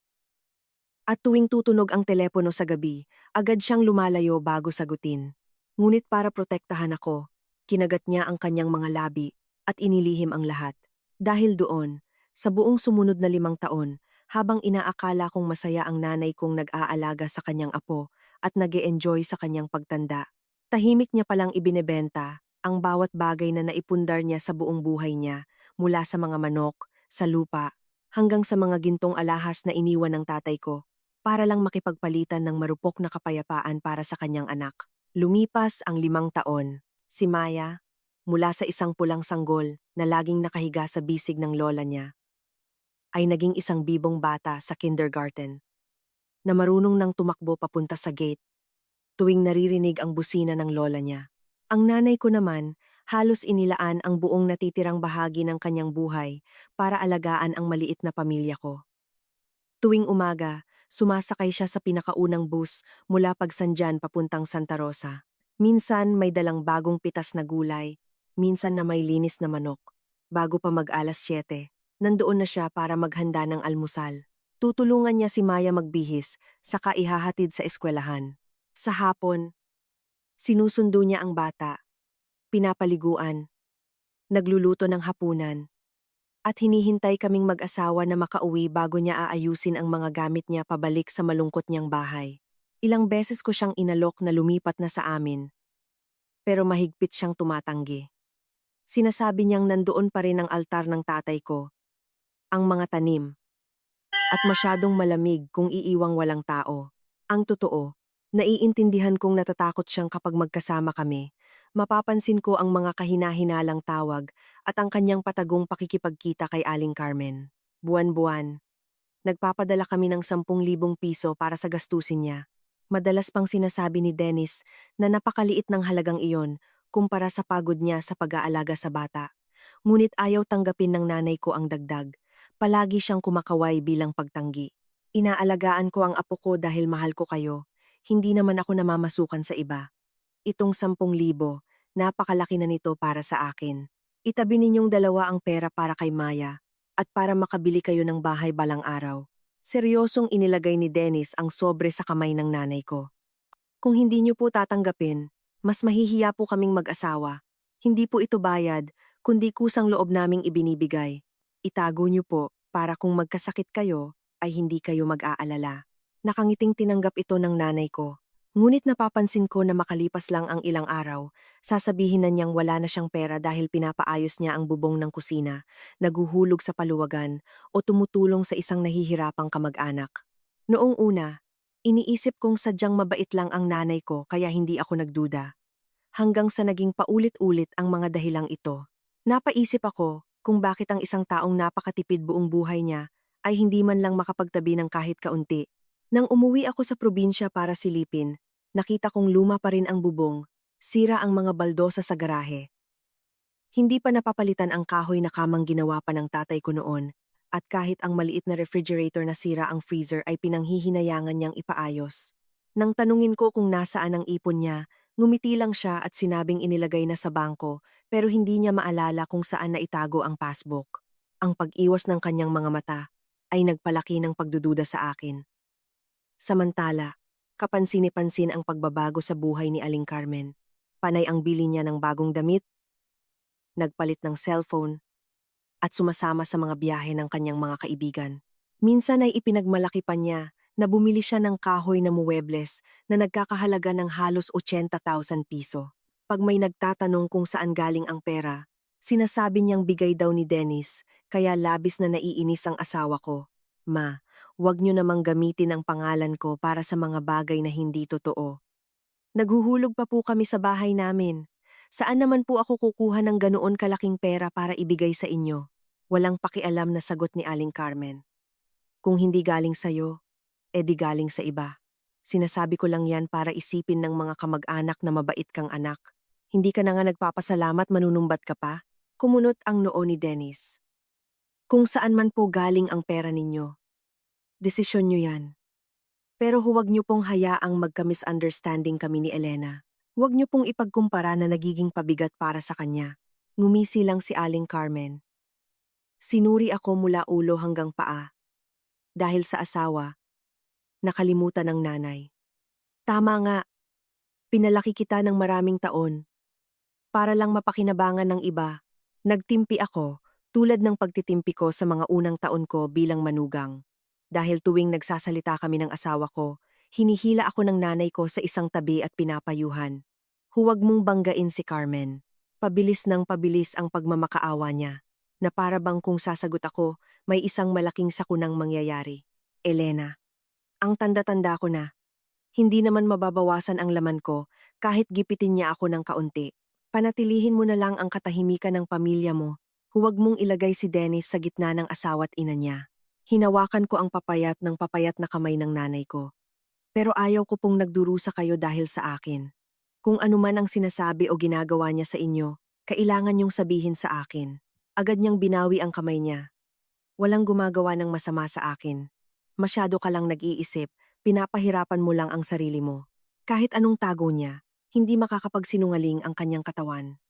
At tuwing tutunog ang telepono sa gabi, agad siyang lumalayo bago sagutin. Ngunit para protektahan ako, kinagat niya ang kanyang mga labi at inilihim ang lahat. Dahil doon, sa buong sumunod na 5 taon, habang inaakala kong masaya ang nanay kong nag-aalaga sa kanyang apo at nag-e-enjoy sa kanyang pagtanda, tahimik niya palang ibinebenta ang bawat bagay na naipundar niya sa buong buhay niya, mula sa mga manok, sa lupa, hanggang sa mga gintong alahas na iniwan ng tatay ko, para lang makipagpalitan ng marupok na kapayapaan para sa kanyang anak. Lumipas ang 5 taon. Si Maya, mula sa isang pulang sanggol na laging nakahiga sa bisig ng lola niya, ay naging isang bibong bata sa kindergarten na marunong nang tumakbo papunta sa gate tuwing naririnig ang busina ng lola niya. Ang nanay ko naman, halos inilaan ang buong natitirang bahagi ng kanyang buhay para alagaan ang maliit na pamilya ko. Tuwing umaga, sumasakay siya sa pinakaunang bus mula Pagsanjan papuntang Santa Rosa. Minsan may dalang bagong pitas na gulay, minsan na may linis na manok. Bago pa mag-7, nandoon na siya para maghanda ng almusal. Tutulungan niya si Maya magbihis, saka ihahatid sa eskwelahan. Sa hapon, sinusundo niya ang bata, pinapaliguan, nagluluto ng hapunan, at hinihintay kaming mag-asawa na makauwi bago niya aayusin ang mga gamit niya pabalik sa malungkot niyang bahay. Ilang beses ko siyang inalok na lumipat na sa amin, pero mahigpit siyang tumatanggi. Sinasabi niyang nandoon pa rin ang altar ng tatay ko, ang mga tanim, at masyadong malamig kung iiwang walang tao. Ang totoo, naiintindihan kong natatakot siyang kapag magkasama kami. Mapapansin ko ang mga kahina-hinalang tawag at ang kanyang patagong pakikipagkita kay Aling Carmen. Buwan-buwan, nagpapadala kami ng 10,000 piso para sa gastusin niya. Madalas pang sinasabi ni Dennis na napakaliit ng halagang iyon kumpara sa pagod niya sa pag-aalaga sa bata. Ngunit ayaw tanggapin ng nanay ko ang dagdag. Palagi siyang kumakaway bilang pagtanggi. Inaalagaan ko ang apo ko dahil mahal ko kayo. Hindi naman ako namamasukan sa iba. Itong 10,000, napakalaki na nito para sa akin. Itabi ninyong dalawa ang pera para kay Maya at para makabili kayo ng bahay balang araw. Seryosong inilagay ni Dennis ang sobre sa kamay ng nanay ko. Kung hindi niyo po tatanggapin, mas mahihiya po kaming mag-asawa. Hindi po ito bayad, kundi kusang loob naming ibinibigay. Itago niyo po para kung magkasakit kayo, ay hindi kayo mag-aalala. Nakangiting tinanggap ito ng nanay ko. Ngunit napapansin ko na makalipas lang ang ilang araw, sasabihin na niyang wala na siyang pera dahil pinapaayos niya ang bubong ng kusina, naguhulog sa paluwagan, o tumutulong sa isang nahihirapang kamag-anak. Noong una, iniisip kong sadyang mabait lang ang nanay ko kaya hindi ako nagduda. Hanggang sa naging paulit-ulit ang mga dahilang ito. Napaisip ako kung bakit ang isang taong napakatipid buong buhay niya ay hindi man lang makapagtabi ng kahit kaunti. Nang umuwi ako sa probinsya para silipin, nakita kong luma pa rin ang bubong, sira ang mga baldosa sa garahe. Hindi pa napapalitan ang kahoy na kamang ginawa pa ng tatay ko noon, at kahit ang maliit na refrigerator na sira ang freezer ay pinanghihinayangan niyang ipaayos. Nang tanungin ko kung nasaan ang ipon niya, ngumiti lang siya at sinabing inilagay na sa bangko pero hindi niya maalala kung saan naitago ang passbook. Ang pag-iwas ng kanyang mga mata ay nagpalaki ng pagdududa sa akin. Samantala, kapansin-pansin ang pagbabago sa buhay ni Aling Carmen. Panay ang bili niya ng bagong damit, nagpalit ng cellphone, at sumasama sa mga biyahe ng kanyang mga kaibigan. Minsan ay ipinagmalaki pa niya na bumili siya ng kahoy na muwebles na nagkakahalaga ng halos 80,000 piso. Pag may nagtatanong kung saan galing ang pera, sinasabi niyang bigay daw ni Dennis, kaya labis na naiinis ang asawa ko. Ma, huwag niyo namang gamitin ang pangalan ko para sa mga bagay na hindi totoo. Naghuhulog pa po kami sa bahay namin. Saan naman po ako kukuha ng ganoon kalaking pera para ibigay sa inyo? Walang pakialam na sagot ni Aling Carmen. Kung hindi galing sa'yo, edi galing sa iba. Sinasabi ko lang yan para isipin ng mga kamag-anak na mabait kang anak. Hindi ka na nga nagpapasalamat, manunumbat ka pa? Kumunot ang noo ni Dennis. Kung saan man po galing ang pera ninyo, Desisyon niyo yan. Pero huwag niyo pong hayaang magka-misunderstanding kami ni Elena. Huwag niyo pong ipagkumpara na nagiging pabigat para sa kanya. Ngumisi lang si Aling Carmen. Sinuri ako mula ulo hanggang paa. Dahil sa asawa, nakalimutan ng nanay. Tama nga, pinalaki kita ng maraming taon. Para lang mapakinabangan ng iba, nagtimpi ako tulad ng pagtitimpi ko sa mga unang taon ko bilang manugang. Dahil tuwing nagsasalita kami ng asawa ko, hinihila ako ng nanay ko sa isang tabi at pinapayuhan. Huwag mong banggain si Carmen. Pabilis ng pabilis ang pagmamakaawa niya, na para bang kung sasagot ako, may isang malaking sakunang mangyayari. Elena, ang tanda-tanda ko na. Hindi naman mababawasan ang laman ko kahit gipitin niya ako ng kaunti. Panatilihin mo na lang ang katahimikan ng pamilya mo. Huwag mong ilagay si Dennis sa gitna ng asawa't ina niya. Hinawakan ko ang papayat ng papayat na kamay ng nanay ko. Pero ayaw ko pong nagdurusa kayo dahil sa akin. Kung anuman ang sinasabi o ginagawa niya sa inyo, kailangan niyong sabihin sa akin. Agad niyang binawi ang kamay niya. Walang gumagawa ng masama sa akin. Masyado ka lang nag-iisip, pinapahirapan mo lang ang sarili mo. Kahit anong tago niya, hindi makakapagsinungaling ang kanyang katawan.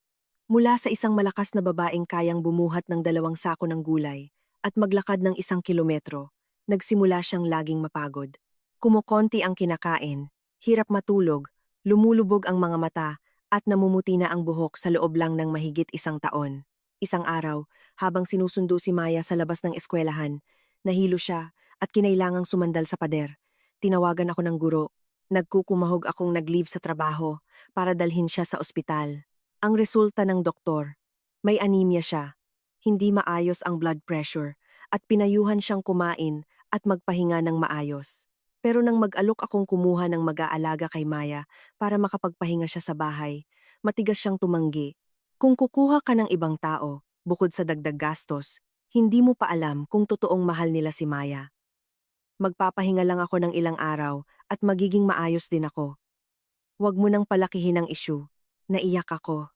Mula sa isang malakas na babaeng kayang bumuhat ng 2 sako ng gulay at maglakad ng 1 kilometro, nagsimula siyang laging mapagod. Kumukonti ang kinakain, hirap matulog, lumulubog ang mga mata at namumuti na ang buhok sa loob lang ng mahigit 1 taon. Isang araw, habang sinusundo si Maya sa labas ng eskwelahan, nahilo siya at kinailangang sumandal sa pader. Tinawagan ako ng guro. Nagkukumahog akong nag-leave sa trabaho para dalhin siya sa ospital. Ang resulta ng doktor, may anemia siya, hindi maayos ang blood pressure, at pinayuhan siyang kumain at magpahinga ng maayos. Pero nang mag-alok akong kumuha ng mag-aalaga kay Maya para makapagpahinga siya sa bahay, matigas siyang tumanggi. Kung kukuha ka ng ibang tao, bukod sa dagdag gastos, hindi mo pa alam kung totoong mahal nila si Maya. Magpapahinga lang ako ng ilang araw at magiging maayos din ako. Huwag mo nang palakihin ang issue. Naiyak ako.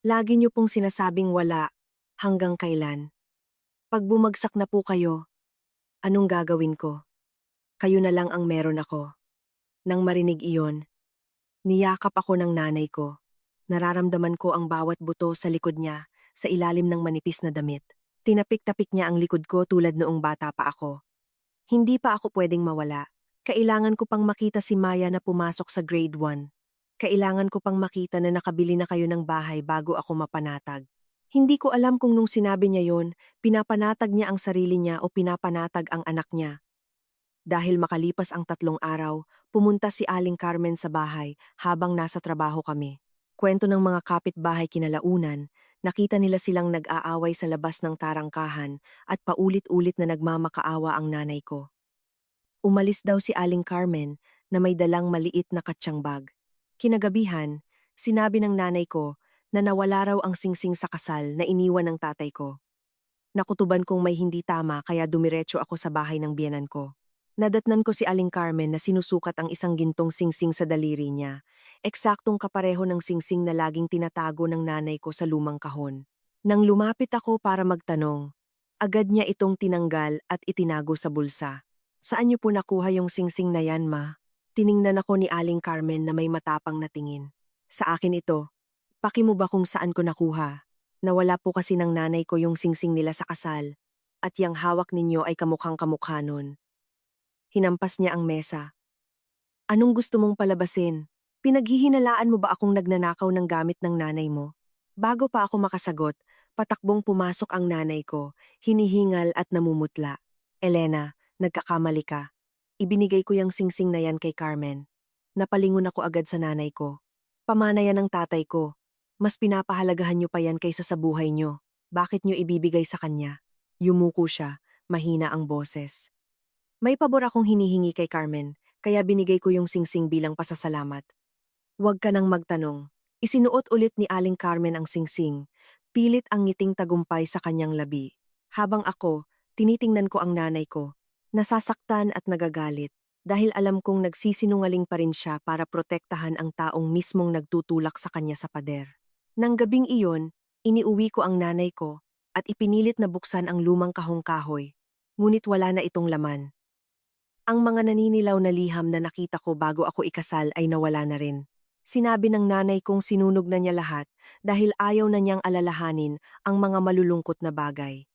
Lagi niyo pong sinasabing wala. Hanggang kailan? Pag bumagsak na po kayo, anong gagawin ko? Kayo na lang ang meron ako. Nang marinig iyon, niyakap ako ng nanay ko. Nararamdaman ko ang bawat buto sa likod niya sa ilalim ng manipis na damit. Tinapik-tapik niya ang likod ko tulad noong bata pa ako. Hindi pa ako pwedeng mawala. Kailangan ko pang makita si Maya na pumasok sa grade 1. Kailangan ko pang makita na nakabili na kayo ng bahay bago ako mapanatag. Hindi ko alam kung nung sinabi niya yon, pinapanatag niya ang sarili niya o pinapanatag ang anak niya. Dahil makalipas ang 3 araw, pumunta si Aling Carmen sa bahay habang nasa trabaho kami. Kwento ng mga kapitbahay kinalaunan, nakita nila silang nag-aaway sa labas ng tarangkahan at paulit-ulit na nagmamakaawa ang nanay ko. Umalis daw si Aling Carmen na may dalang maliit na katsang bag. Kinagabihan, sinabi ng nanay ko na nawala raw ang singsing sa kasal na iniwan ng tatay ko. Nakutuban kong may hindi tama kaya dumiretso ako sa bahay ng biyenan ko. Nadatnan ko si Aling Carmen na sinusukat ang isang gintong singsing sa daliri niya. Eksaktong kapareho ng singsing na laging tinatago ng nanay ko sa lumang kahon. Nang lumapit ako para magtanong, agad niya itong tinanggal at itinago sa bulsa. Saan niyo po nakuha yung singsing na yan, ma? Tiningnan ako ni Aling Carmen na may matapang na tingin. Sa akin ito. Paki mo ba kung saan ko nakuha? Nawala po kasi ng nanay ko yung singsing nila sa kasal. At yang hawak ninyo ay kamukhang kamukha nun. Hinampas niya ang mesa. Anong gusto mong palabasin? Pinaghihinalaan mo ba akong nagnanakaw ng gamit ng nanay mo? Bago pa ako makasagot, patakbong pumasok ang nanay ko, hinihingal at namumutla. Elena, nagkakamali ka. Ibinigay ko yung singsing na yan kay Carmen. Napalingon ako agad sa nanay ko. Pamana yan ng tatay ko. Mas pinapahalagahan niyo pa yan kaysa sa buhay niyo. Bakit niyo ibibigay sa kanya? Yumuko siya, mahina ang boses. May pabor akong hinihingi kay Carmen, kaya binigay ko yung singsing bilang pasasalamat. Huwag ka nang magtanong. Isinuot ulit ni Aling Carmen ang singsing. Pilit ang ngiting tagumpay sa kanyang labi. Habang ako, tinitingnan ko ang nanay ko. Nasasaktan at nagagalit. Dahil alam kong nagsisinungaling pa rin siya para protektahan ang taong mismong nagtutulak sa kanya sa pader. Nang gabing iyon, iniuwi ko ang nanay ko at ipinilit na buksan ang lumang kahong kahoy. Ngunit wala na itong laman. Ang mga naninilaw na liham na nakita ko bago ako ikasal ay nawala na rin. Sinabi ng nanay kong sinunog na niya lahat dahil ayaw na niyang alalahanin ang mga malulungkot na bagay.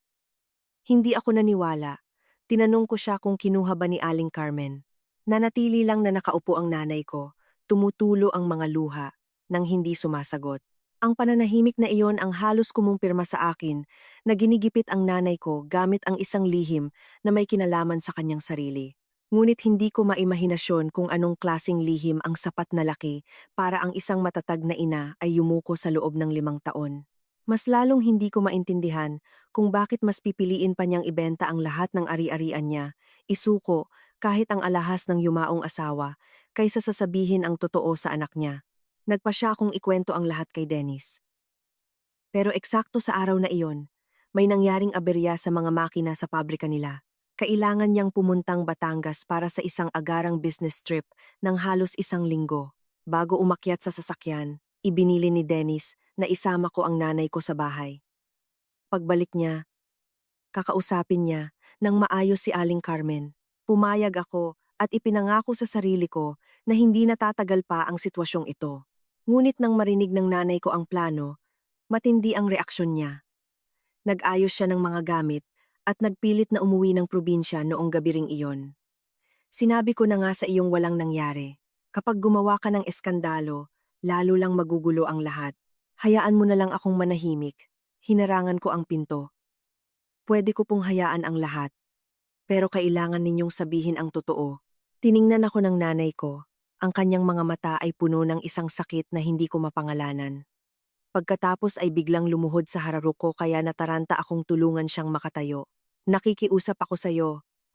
Hindi ako naniwala. Tinanong ko siya kung kinuha ba ni Aling Carmen. Nanatili lang na nakaupo ang nanay ko, tumutulo ang mga luha, nang hindi sumasagot. Ang pananahimik na iyon ang halos kumumpirma sa akin na ginigipit ang nanay ko gamit ang isang lihim na may kinalaman sa kanyang sarili. Ngunit hindi ko maimahinasyon kung anong klasing lihim ang sapat na laki para ang isang matatag na ina ay yumuko sa loob ng 5 taon. Mas lalong hindi ko maintindihan kung bakit mas pipiliin pa niyang ibenta ang lahat ng ari-arian niya, isuko kahit ang alahas ng yumaong asawa, kaysa sasabihin ang totoo sa anak niya. Nagpa siya akong ikwento ang lahat kay Dennis. Pero eksakto sa araw na iyon, may nangyaring aberya sa mga makina sa pabrika nila. Kailangan niyang pumuntang Batangas para sa isang agarang business trip ng halos 1 linggo. Bago umakyat sa sasakyan, ibinili ni Dennis na isama ko ang nanay ko sa bahay. Pagbalik niya, kakausapin niya nang maayos si Aling Carmen. Pumayag ako at ipinangako sa sarili ko na hindi natatagal pa ang sitwasyong ito. Ngunit nang marinig ng nanay ko ang plano, matindi ang reaksyon niya. Nag-ayos siya ng mga gamit at nagpilit na umuwi ng probinsya noong gabi ring iyon. Sinabi ko na nga sa iyong walang nangyari. Kapag gumawa ka ng eskandalo, lalo lang magugulo ang lahat. Hayaan mo na lang akong manahimik. Hinarangan ko ang pinto. Pwede ko pong hayaan ang lahat, pero kailangan ninyong sabihin ang totoo. Tiningnan ako ng nanay ko. Ang kanyang mga mata ay puno ng isang sakit na hindi ko mapangalanan. Pagkatapos ay biglang lumuhod sa hararo ko kaya nataranta akong tulungan siyang makatayo. Nakikiusap ako sa'yo,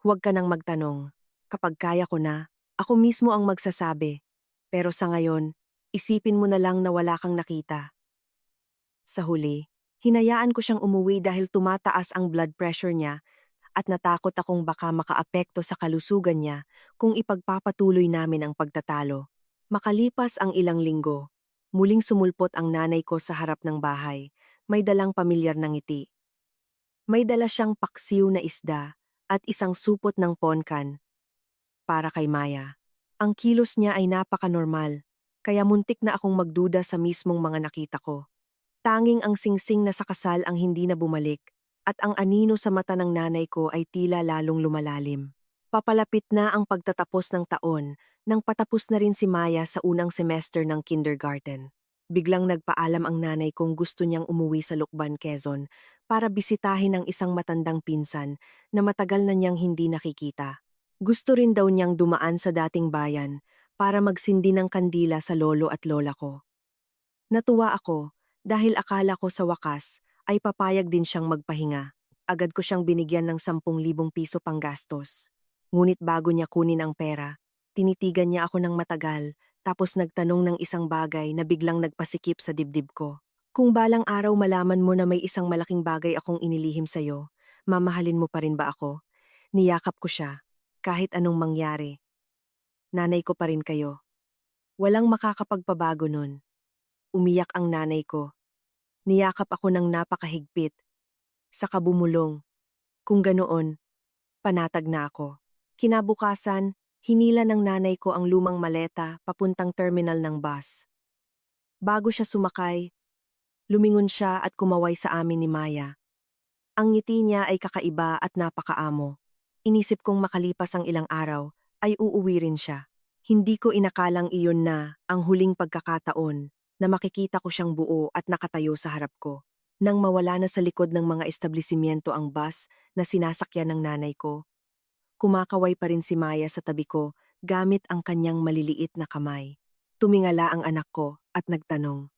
huwag ka nang magtanong. Kapag kaya ko na, ako mismo ang magsasabi. Pero sa ngayon, isipin mo na lang na wala kang nakita. Sa huli, hinayaan ko siyang umuwi dahil tumataas ang blood pressure niya at natakot akong baka makaapekto sa kalusugan niya kung ipagpapatuloy namin ang pagtatalo. Makalipas ang ilang linggo, muling sumulpot ang nanay ko sa harap ng bahay, may dalang pamilyar na ngiti. May dala siyang paksiw na isda at isang supot ng ponkan para kay Maya. Ang kilos niya ay napaka-normal, kaya muntik na akong magduda sa mismong mga nakita ko. Tanging ang singsing na sa kasal ang hindi na bumalik, at ang anino sa mata ng nanay ko ay tila lalong lumalalim. Papalapit na ang pagtatapos ng taon nang patapos na rin si Maya sa unang semester ng kindergarten. Biglang nagpaalam ang nanay kung gusto niyang umuwi sa Lukban, Quezon para bisitahin ang isang matandang pinsan na matagal na niyang hindi nakikita. Gusto rin daw niyang dumaan sa dating bayan para magsindi ng kandila sa lolo at lola ko. Natuwa ako dahil akala ko sa wakas ay papayag din siyang magpahinga. Agad ko siyang binigyan ng 10,000 piso panggastos. Ngunit bago niya kunin ang pera, tinitigan niya ako ng matagal tapos nagtanong ng isang bagay na biglang nagpasikip sa dibdib ko. Kung balang araw malaman mo na may isang malaking bagay akong inilihim sa'yo, mamahalin mo pa rin ba ako? Niyakap ko siya. Kahit anong mangyari, nanay ko pa rin kayo. Walang makakapagpabago nun. Umiyak ang nanay ko. Niyakap ako ng napakahigpit. Saka bumulong. Kung ganoon, panatag na ako. Kinabukasan, hinila ng nanay ko ang lumang maleta papuntang terminal ng bus. Bago siya sumakay, lumingon siya at kumaway sa amin ni Maya. Ang ngiti niya ay kakaiba at napakaamo. Inisip kong makalipas ang ilang araw, ay uuwi rin siya. Hindi ko inakalang iyon na ang huling pagkakataon na makikita ko siyang buo at nakatayo sa harap ko. Nang mawala na sa likod ng mga establishmento ang bus na sinasakyan ng nanay ko, kumakaway pa rin si Maya sa tabi ko gamit ang kanyang maliliit na kamay. Tumingala ang anak ko at nagtanong.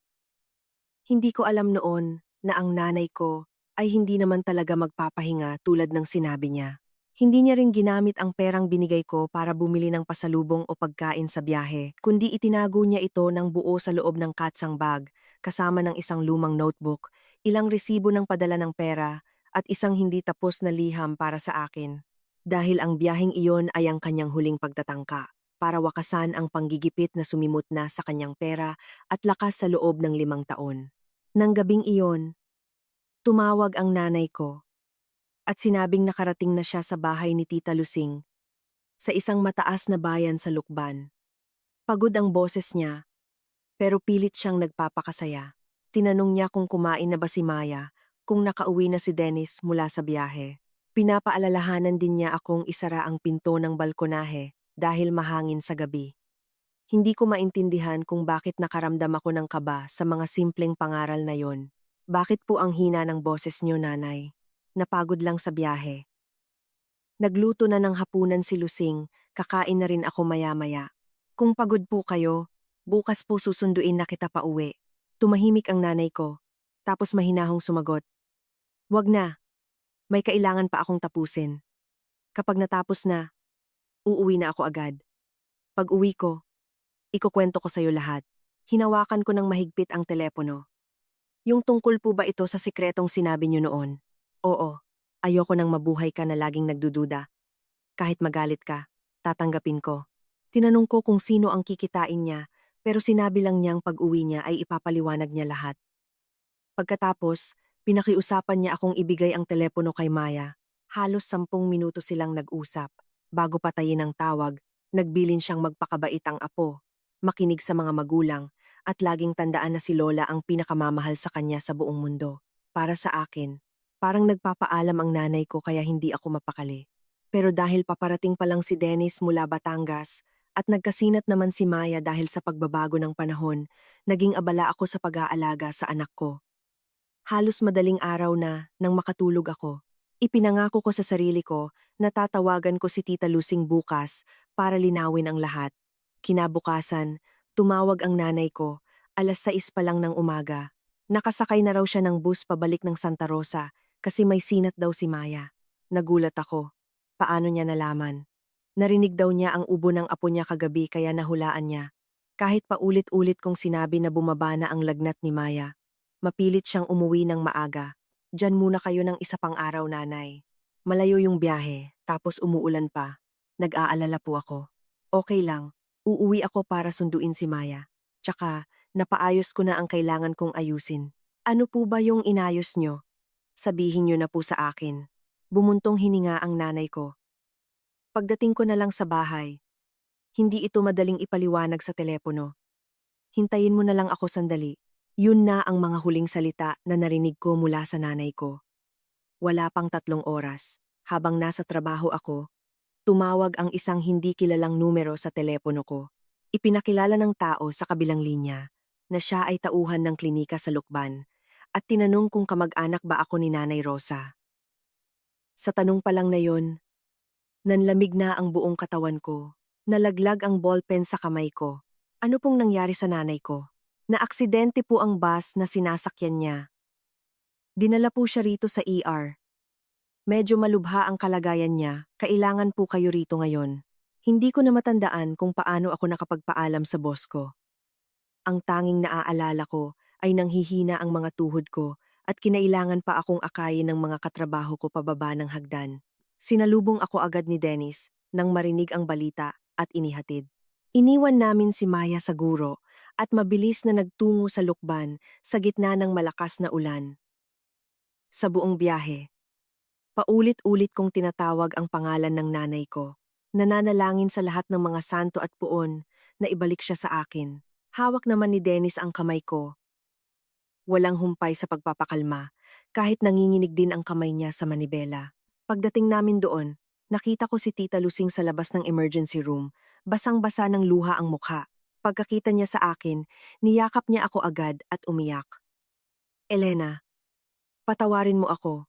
Hindi ko alam noon na ang nanay ko ay hindi naman talaga magpapahinga tulad ng sinabi niya. Hindi niya rin ginamit ang perang binigay ko para bumili ng pasalubong o pagkain sa biyahe, kundi itinago niya ito ng buo sa loob ng katsang bag, kasama ng isang lumang notebook, ilang resibo ng padala ng pera, at isang hindi tapos na liham para sa akin. Dahil ang biyaheng iyon ay ang kanyang huling pagtatangka, para wakasan ang panggigipit na sumimot na sa kanyang pera at lakas sa loob ng 5 taon. Nang gabing iyon, tumawag ang nanay ko at sinabing nakarating na siya sa bahay ni Tita Lusing. sa isang mataas na bayan sa Lukban. Pagod ang boses niya, pero pilit siyang nagpapakasaya. Tinanong niya kung kumain na ba si Maya, kung nakauwi na si Dennis mula sa biyahe. Pinapaalalahanan din niya akong isara ang pinto ng balkonahe dahil mahangin sa gabi. Hindi ko maintindihan kung bakit nakaramdam ako ng kaba sa mga simpleng pangaral na yon. Bakit po ang hina ng boses niyo, nanay? Napagod lang sa biyahe. Nagluto na ng hapunan si Lusing, kakain na rin ako maya-maya. Kung pagod po kayo, bukas po susunduin na kita pauwi. Tumahimik ang nanay ko, tapos mahinahong sumagot. Wag na, may kailangan pa akong tapusin. Kapag natapos na, uuwi na ako agad. Pag uwi ko, ikukwento ko sa'yo lahat. Hinawakan ko ng mahigpit ang telepono. Yung tungkol po ba ito sa sikretong sinabi niyo noon? Oo, ayoko nang mabuhay ka na laging nagdududa. Kahit magalit ka, tatanggapin ko. Tinanong ko kung sino ang kikitain niya, pero sinabi lang niyang pag-uwi niya ay ipapaliwanag niya lahat. Pagkatapos, pinakiusapan niya akong ibigay ang telepono kay Maya. Halos 10 minuto silang nag-usap. Bago patayin ang tawag, nagbilin siyang magpakabait ang apo, makinig sa mga magulang, at laging tandaan na si Lola ang pinakamamahal sa kanya sa buong mundo. Para sa akin, parang nagpapaalam ang nanay ko kaya hindi ako mapakali. Pero dahil paparating pa lang si Dennis mula Batangas, at nagkasinat naman si Maya dahil sa pagbabago ng panahon, naging abala ako sa pag-aalaga sa anak ko. Halos madaling araw na nang makatulog ako. Ipinangako ko sa sarili ko na tatawagan ko si Tita Lusing bukas para linawin ang lahat. Kinabukasan, tumawag ang nanay ko, 6:00 pa lang ng umaga. Nakasakay na raw siya ng bus pabalik ng Santa Rosa kasi may sinat daw si Maya. Nagulat ako. Paano niya nalaman? Narinig daw niya ang ubo ng apo niya kagabi kaya nahulaan niya. Kahit paulit-ulit kong sinabi na bumaba na ang lagnat ni Maya. Mapilit siyang umuwi ng maaga. Diyan muna kayo ng isa pang araw, nanay. Malayo yung biyahe, tapos umuulan pa. Nag-aalala po ako. Okay lang, uuwi ako para sunduin si Maya. Tsaka, napaayos ko na ang kailangan kong ayusin. Ano po ba yung inayos nyo? Sabihin nyo na po sa akin. Bumuntong hininga ang nanay ko. Pagdating ko na lang sa bahay, hindi ito madaling ipaliwanag sa telepono. Hintayin mo na lang ako sandali. Yun na ang mga huling salita na narinig ko mula sa nanay ko. Wala pang 3 oras. Habang nasa trabaho ako, tumawag ang isang hindi kilalang numero sa telepono ko. Ipinakilala ng tao sa kabilang linya na siya ay tauhan ng klinika sa Lukban at tinanong kung kamag-anak ba ako ni Nanay Rosa. Sa tanong pa lang na yon, nanlamig na ang buong katawan ko. Nalaglag ang ballpen sa kamay ko. Ano pong nangyari sa nanay ko? Naaksidente po ang bus na sinasakyan niya. Dinala po siya rito sa ER. Medyo malubha ang kalagayan niya, kailangan po kayo rito ngayon. Hindi ko na matandaan kung paano ako nakapagpaalam sa boss ko. Ang tanging naaalala ko ay nanghihina ang mga tuhod ko at kinailangan pa akong akayin ng mga katrabaho ko pababa ng hagdan. Sinalubong ako agad ni Dennis nang marinig ang balita at inihatid. Iniwan namin si Maya sa guro at mabilis na nagtungo sa Lukban sa gitna ng malakas na ulan. Sa buong biyahe, paulit-ulit kong tinatawag ang pangalan ng nanay ko. Nananalangin sa lahat ng mga santo at puon na ibalik siya sa akin. Hawak naman ni Dennis ang kamay ko. Walang humpay sa pagpapakalma, kahit nanginginig din ang kamay niya sa manibela. Pagdating namin doon, nakita ko si Tita Lusing sa labas ng emergency room, basang-basa ng luha ang mukha. Pagkakita niya sa akin, niyakap niya ako agad at umiyak. Elena, patawarin mo ako.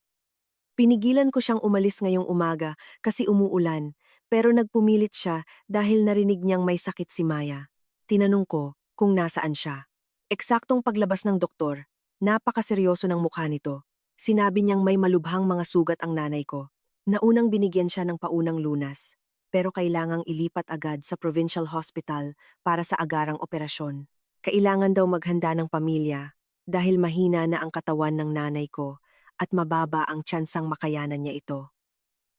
Pinigilan ko siyang umalis ngayong umaga kasi umuulan, pero nagpumilit siya dahil narinig niyang may sakit si Maya. Tinanong ko kung nasaan siya. Eksaktong paglabas ng doktor, napakaseryoso ng mukha nito. Sinabi niyang may malubhang mga sugat ang nanay ko. Naunang binigyan siya ng paunang lunas, pero kailangang ilipat agad sa provincial hospital para sa agarang operasyon. Kailangan daw maghanda ng pamilya dahil mahina na ang katawan ng nanay ko at mababa ang tsansang makayanan niya ito.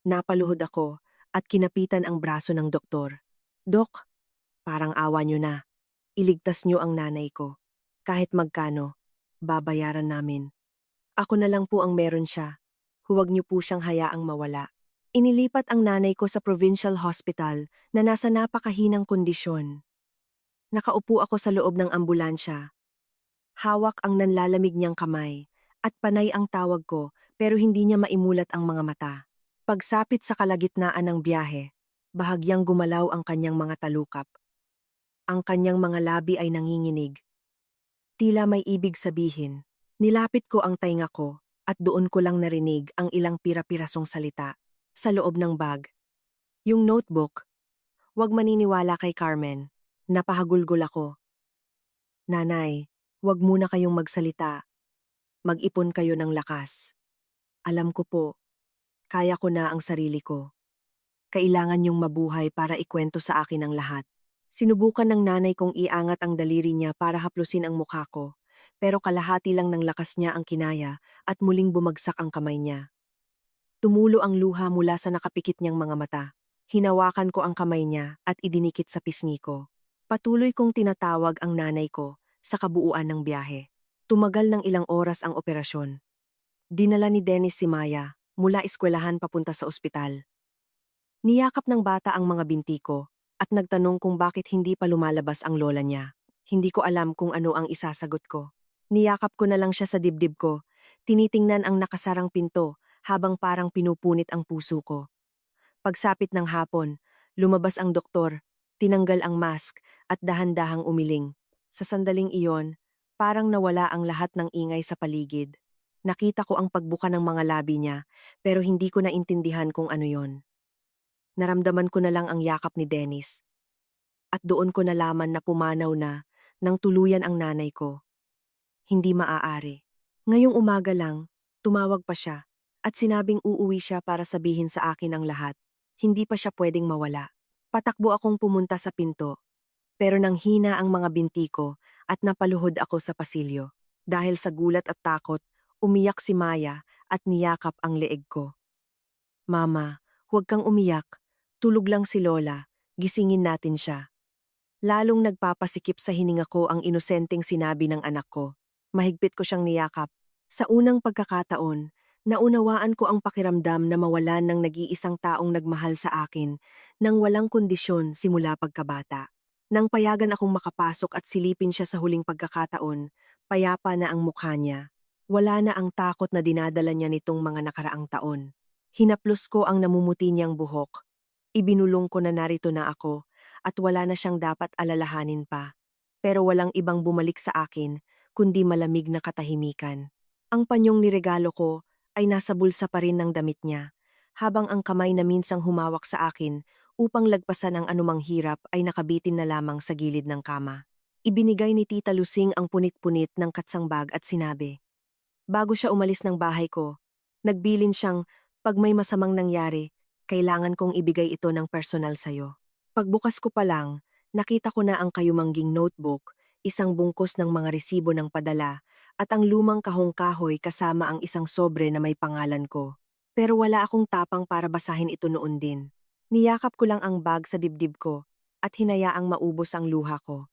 Napaluhod ako at kinapitan ang braso ng doktor. Dok, parang awa niyo na. Iligtas niyo ang nanay ko. Kahit magkano, babayaran namin. Ako na lang po ang meron siya. Huwag niyo po siyang hayaang mawala. Inilipat ang nanay ko sa provincial hospital na nasa napakahinang kondisyon. Nakaupo ako sa loob ng ambulansya. Hawak ang nanlalamig niyang kamay, at panay ang tawag ko pero hindi niya maimulat ang mga mata. Pagsapit sa kalagitnaan ng biyahe, bahagyang gumalaw ang kanyang mga talukap. Ang kanyang mga labi ay nanginginig. Tila may ibig sabihin. Nilapit ko ang tainga ko at doon ko lang narinig ang ilang pira-pirasong salita. Sa loob ng bag. Yung notebook. Huwag maniniwala kay Carmen. Napahagulgol ako. Nanay, huwag muna kayong magsalita. Mag-ipon kayo ng lakas. Alam ko po, kaya ko na ang sarili ko. Kailangan niyong mabuhay para ikwento sa akin ang lahat. Sinubukan ng nanay kong iangat ang daliri niya para haplusin ang mukha ko, pero kalahati lang ng lakas niya ang kinaya at muling bumagsak ang kamay niya. Tumulo ang luha mula sa nakapikit niyang mga mata. Hinawakan ko ang kamay niya at idinikit sa pisngi ko. Patuloy kong tinatawag ang nanay ko sa kabuuan ng biyahe. Tumagal ng ilang oras ang operasyon. Dinala ni Dennis si Maya mula eskwelahan papunta sa ospital. Niyakap ng bata ang mga binti ko at nagtanong kung bakit hindi pa lumalabas ang lola niya. Hindi ko alam kung ano ang isasagot ko. Niyakap ko na lang siya sa dibdib ko. Tinitingnan ang nakasarang pinto habang parang pinupunit ang puso ko. Pagsapit ng hapon, lumabas ang doktor, tinanggal ang mask at dahan-dahang umiling. Sa sandaling iyon, parang nawala ang lahat ng ingay sa paligid. Nakita ko ang pagbuka ng mga labi niya pero hindi ko naintindihan kung ano yon. Naramdaman ko na lang ang yakap ni Dennis. At doon ko nalaman na pumanaw na nang tuluyan ang nanay ko. Hindi maaari. Ngayong umaga lang, tumawag pa siya at sinabing uuwi siya para sabihin sa akin ang lahat. Hindi pa siya pwedeng mawala. Patakbo akong pumunta sa pinto, pero nang hina ang mga binti ko at napaluhod ako sa pasilyo. Dahil sa gulat at takot, umiyak si Maya at niyakap ang leeg ko. Mama, huwag kang umiyak. Tulog lang si Lola. Gisingin natin siya. Lalong nagpapasikip sa hininga ko ang inosenteng sinabi ng anak ko. Mahigpit ko siyang niyakap. Sa unang pagkakataon, naunawaan ko ang pakiramdam na mawalan ng nag-iisang taong nagmahal sa akin nang walang kondisyon simula pagkabata. Nang payagan akong makapasok at silipin siya sa huling pagkakataon, payapa na ang mukha niya. Wala na ang takot na dinadala niya nitong mga nakaraang taon. Hinaplos ko ang namumuti niyang buhok. Ibinulong ko na narito na ako at wala na siyang dapat alalahanin pa. Pero walang ibang bumalik sa akin kundi malamig na katahimikan. Ang panyong niregalo ko ay nasa bulsa pa rin ng damit niya, habang ang kamay na minsang humawak sa akin upang lagpasan ang anumang hirap ay nakabitin na lamang sa gilid ng kama. Ibinigay ni Tita Lusing ang punit-punit ng katsang bag at sinabi. Bago siya umalis ng bahay ko, nagbilin siyang, pag may masamang nangyari, kailangan kong ibigay ito ng personal sayo. Pagbukas ko pa lang, nakita ko na ang kayumangging notebook, isang bungkos ng mga resibo ng padala, at ang lumang kahong-kahoy kasama ang isang sobre na may pangalan ko. Pero wala akong tapang para basahin ito noon din. Niyakap ko lang ang bag sa dibdib ko at hinayaang maubos ang luha ko.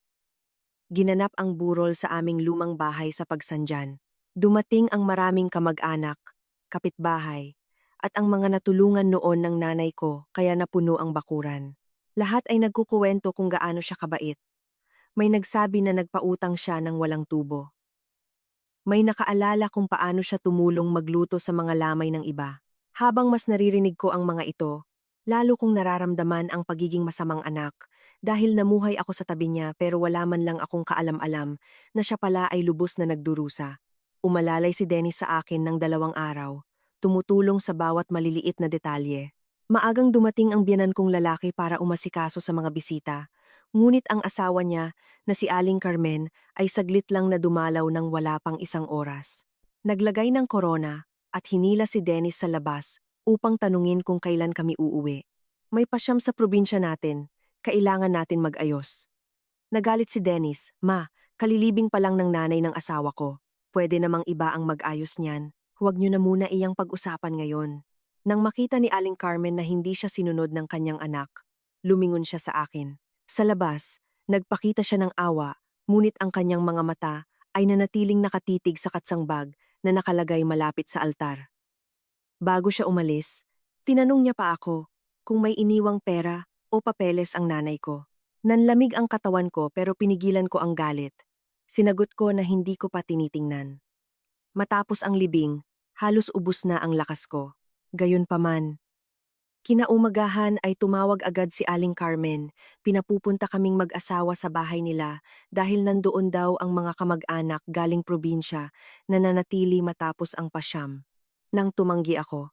Ginanap ang burol sa aming lumang bahay sa Pagsandyan. Dumating ang maraming kamag-anak, kapitbahay, at ang mga natulungan noon ng nanay ko kaya napuno ang bakuran. Lahat ay nagkukuwento kung gaano siya kabait. May nagsabi na nagpautang siya ng walang tubo. May nakaalala kung paano siya tumulong magluto sa mga lamay ng iba. Habang mas naririnig ko ang mga ito, lalo kong nararamdaman ang pagiging masamang anak dahil namuhay ako sa tabi niya pero wala man lang akong kaalam-alam na siya pala ay lubos na nagdurusa. Umalalay si Dennis sa akin ng 2 araw, tumutulong sa bawat maliliit na detalye. Maagang dumating ang biyanan kong lalaki para umasikaso sa mga bisita, ngunit ang asawa niya na si Aling Carmen ay saglit lang na dumalaw ng wala pang 1 oras. Naglagay ng korona at hinila si Dennis sa labas upang tanungin kung kailan kami uuwi. May pasyam sa probinsya natin, kailangan natin mag-ayos. Nagalit si Dennis, Ma, kalilibing pa lang ng nanay ng asawa ko. Pwede namang iba ang mag-ayos niyan. Huwag niyo na muna iyang pag-usapan ngayon. Nang makita ni Aling Carmen na hindi siya sinunod ng kanyang anak, lumingon siya sa akin. Sa labas, nagpakita siya ng awa, ngunit ang kanyang mga mata ay nanatiling nakatitig sa katsang bag na nakalagay malapit sa altar. Bago siya umalis, Tinanong niya pa ako kung may iniwang pera o papeles ang nanay ko. Nanlamig ang katawan ko pero pinigilan ko ang galit. Sinagot ko na hindi ko pa tinitingnan. Matapos ang libing, halos ubus na ang lakas ko. Gayunpaman, kinaumagahan ay tumawag agad si Aling Carmen. Pinapupunta kaming mag-asawa sa bahay nila dahil nandoon daw ang mga kamag-anak galing probinsya na nanatili matapos ang pasyam. Nang tumanggi ako,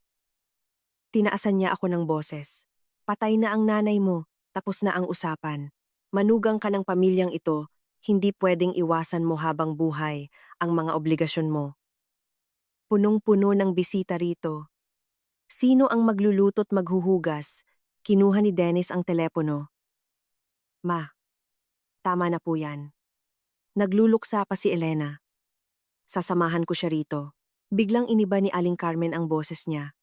tinaasan niya ako ng boses. Patay na ang nanay mo, tapos na ang usapan. Manugang ka ng pamilyang ito, hindi pwedeng iwasan mo habang buhay ang mga obligasyon mo. Punong-puno ng bisita rito. Sino ang magluluto't maghuhugas? Kinuha ni Dennis ang telepono. Ma, tama na po yan. Nagluluksa pa si Elena. Sasamahan ko siya rito. Biglang iniba ni Aling Carmen ang boses niya.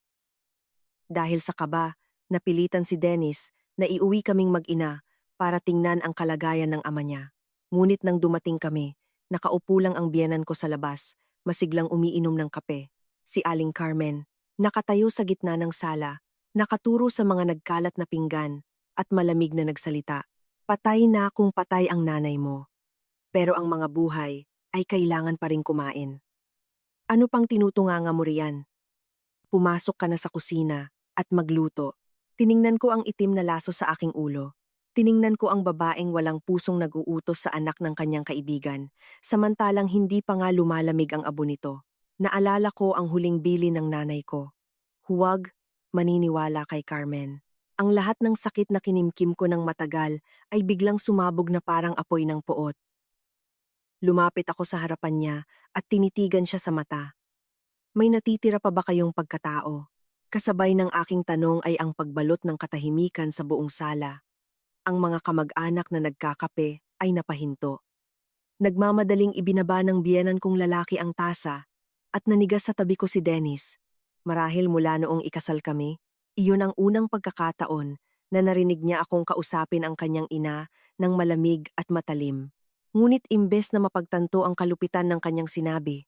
Dahil sa kaba, napilitan si Dennis na iuwi kaming mag-ina para tingnan ang kalagayan ng ama niya. Ngunit nang dumating kami, nakaupo lang ang biyenan ko sa labas, masiglang umiinom ng kape. Si Aling Carmen, nakatayo sa gitna ng sala, nakaturo sa mga nagkalat na pinggan at malamig na nagsalita. Patay na kung patay ang nanay mo. Pero ang mga buhay ay kailangan pa rin kumain. Ano pang tinutunganga mo riyan? Pumasok ka na sa kusina at magluto. Tiningnan ko ang itim na laso sa aking ulo. Tiningnan ko ang babaeng walang pusong nag-uutos sa anak ng kanyang kaibigan, samantalang hindi pa nga lumalamig ang abo nito. Naalala ko ang huling bili ng nanay ko. Huwag maniniwala kay Carmen. Ang lahat ng sakit na kinimkim ko ng matagal ay biglang sumabog na parang apoy ng puot. Lumapit ako sa harapan niya at tinitigan siya sa mata. May natitira pa ba kayong pagkatao? Kasabay ng aking tanong ay ang pagbalot ng katahimikan sa buong sala. Ang mga kamag-anak na nagkakape ay napahinto. Nagmamadaling ibinaba ng biyenan kong lalaki ang tasa at nanigas sa tabi ko si Dennis. Marahil mula noong ikasal kami, iyon ang unang pagkakataon na narinig niya akong kausapin ang kanyang ina ng malamig at matalim. Ngunit imbes na mapagtanto ang kalupitan ng kanyang sinabi,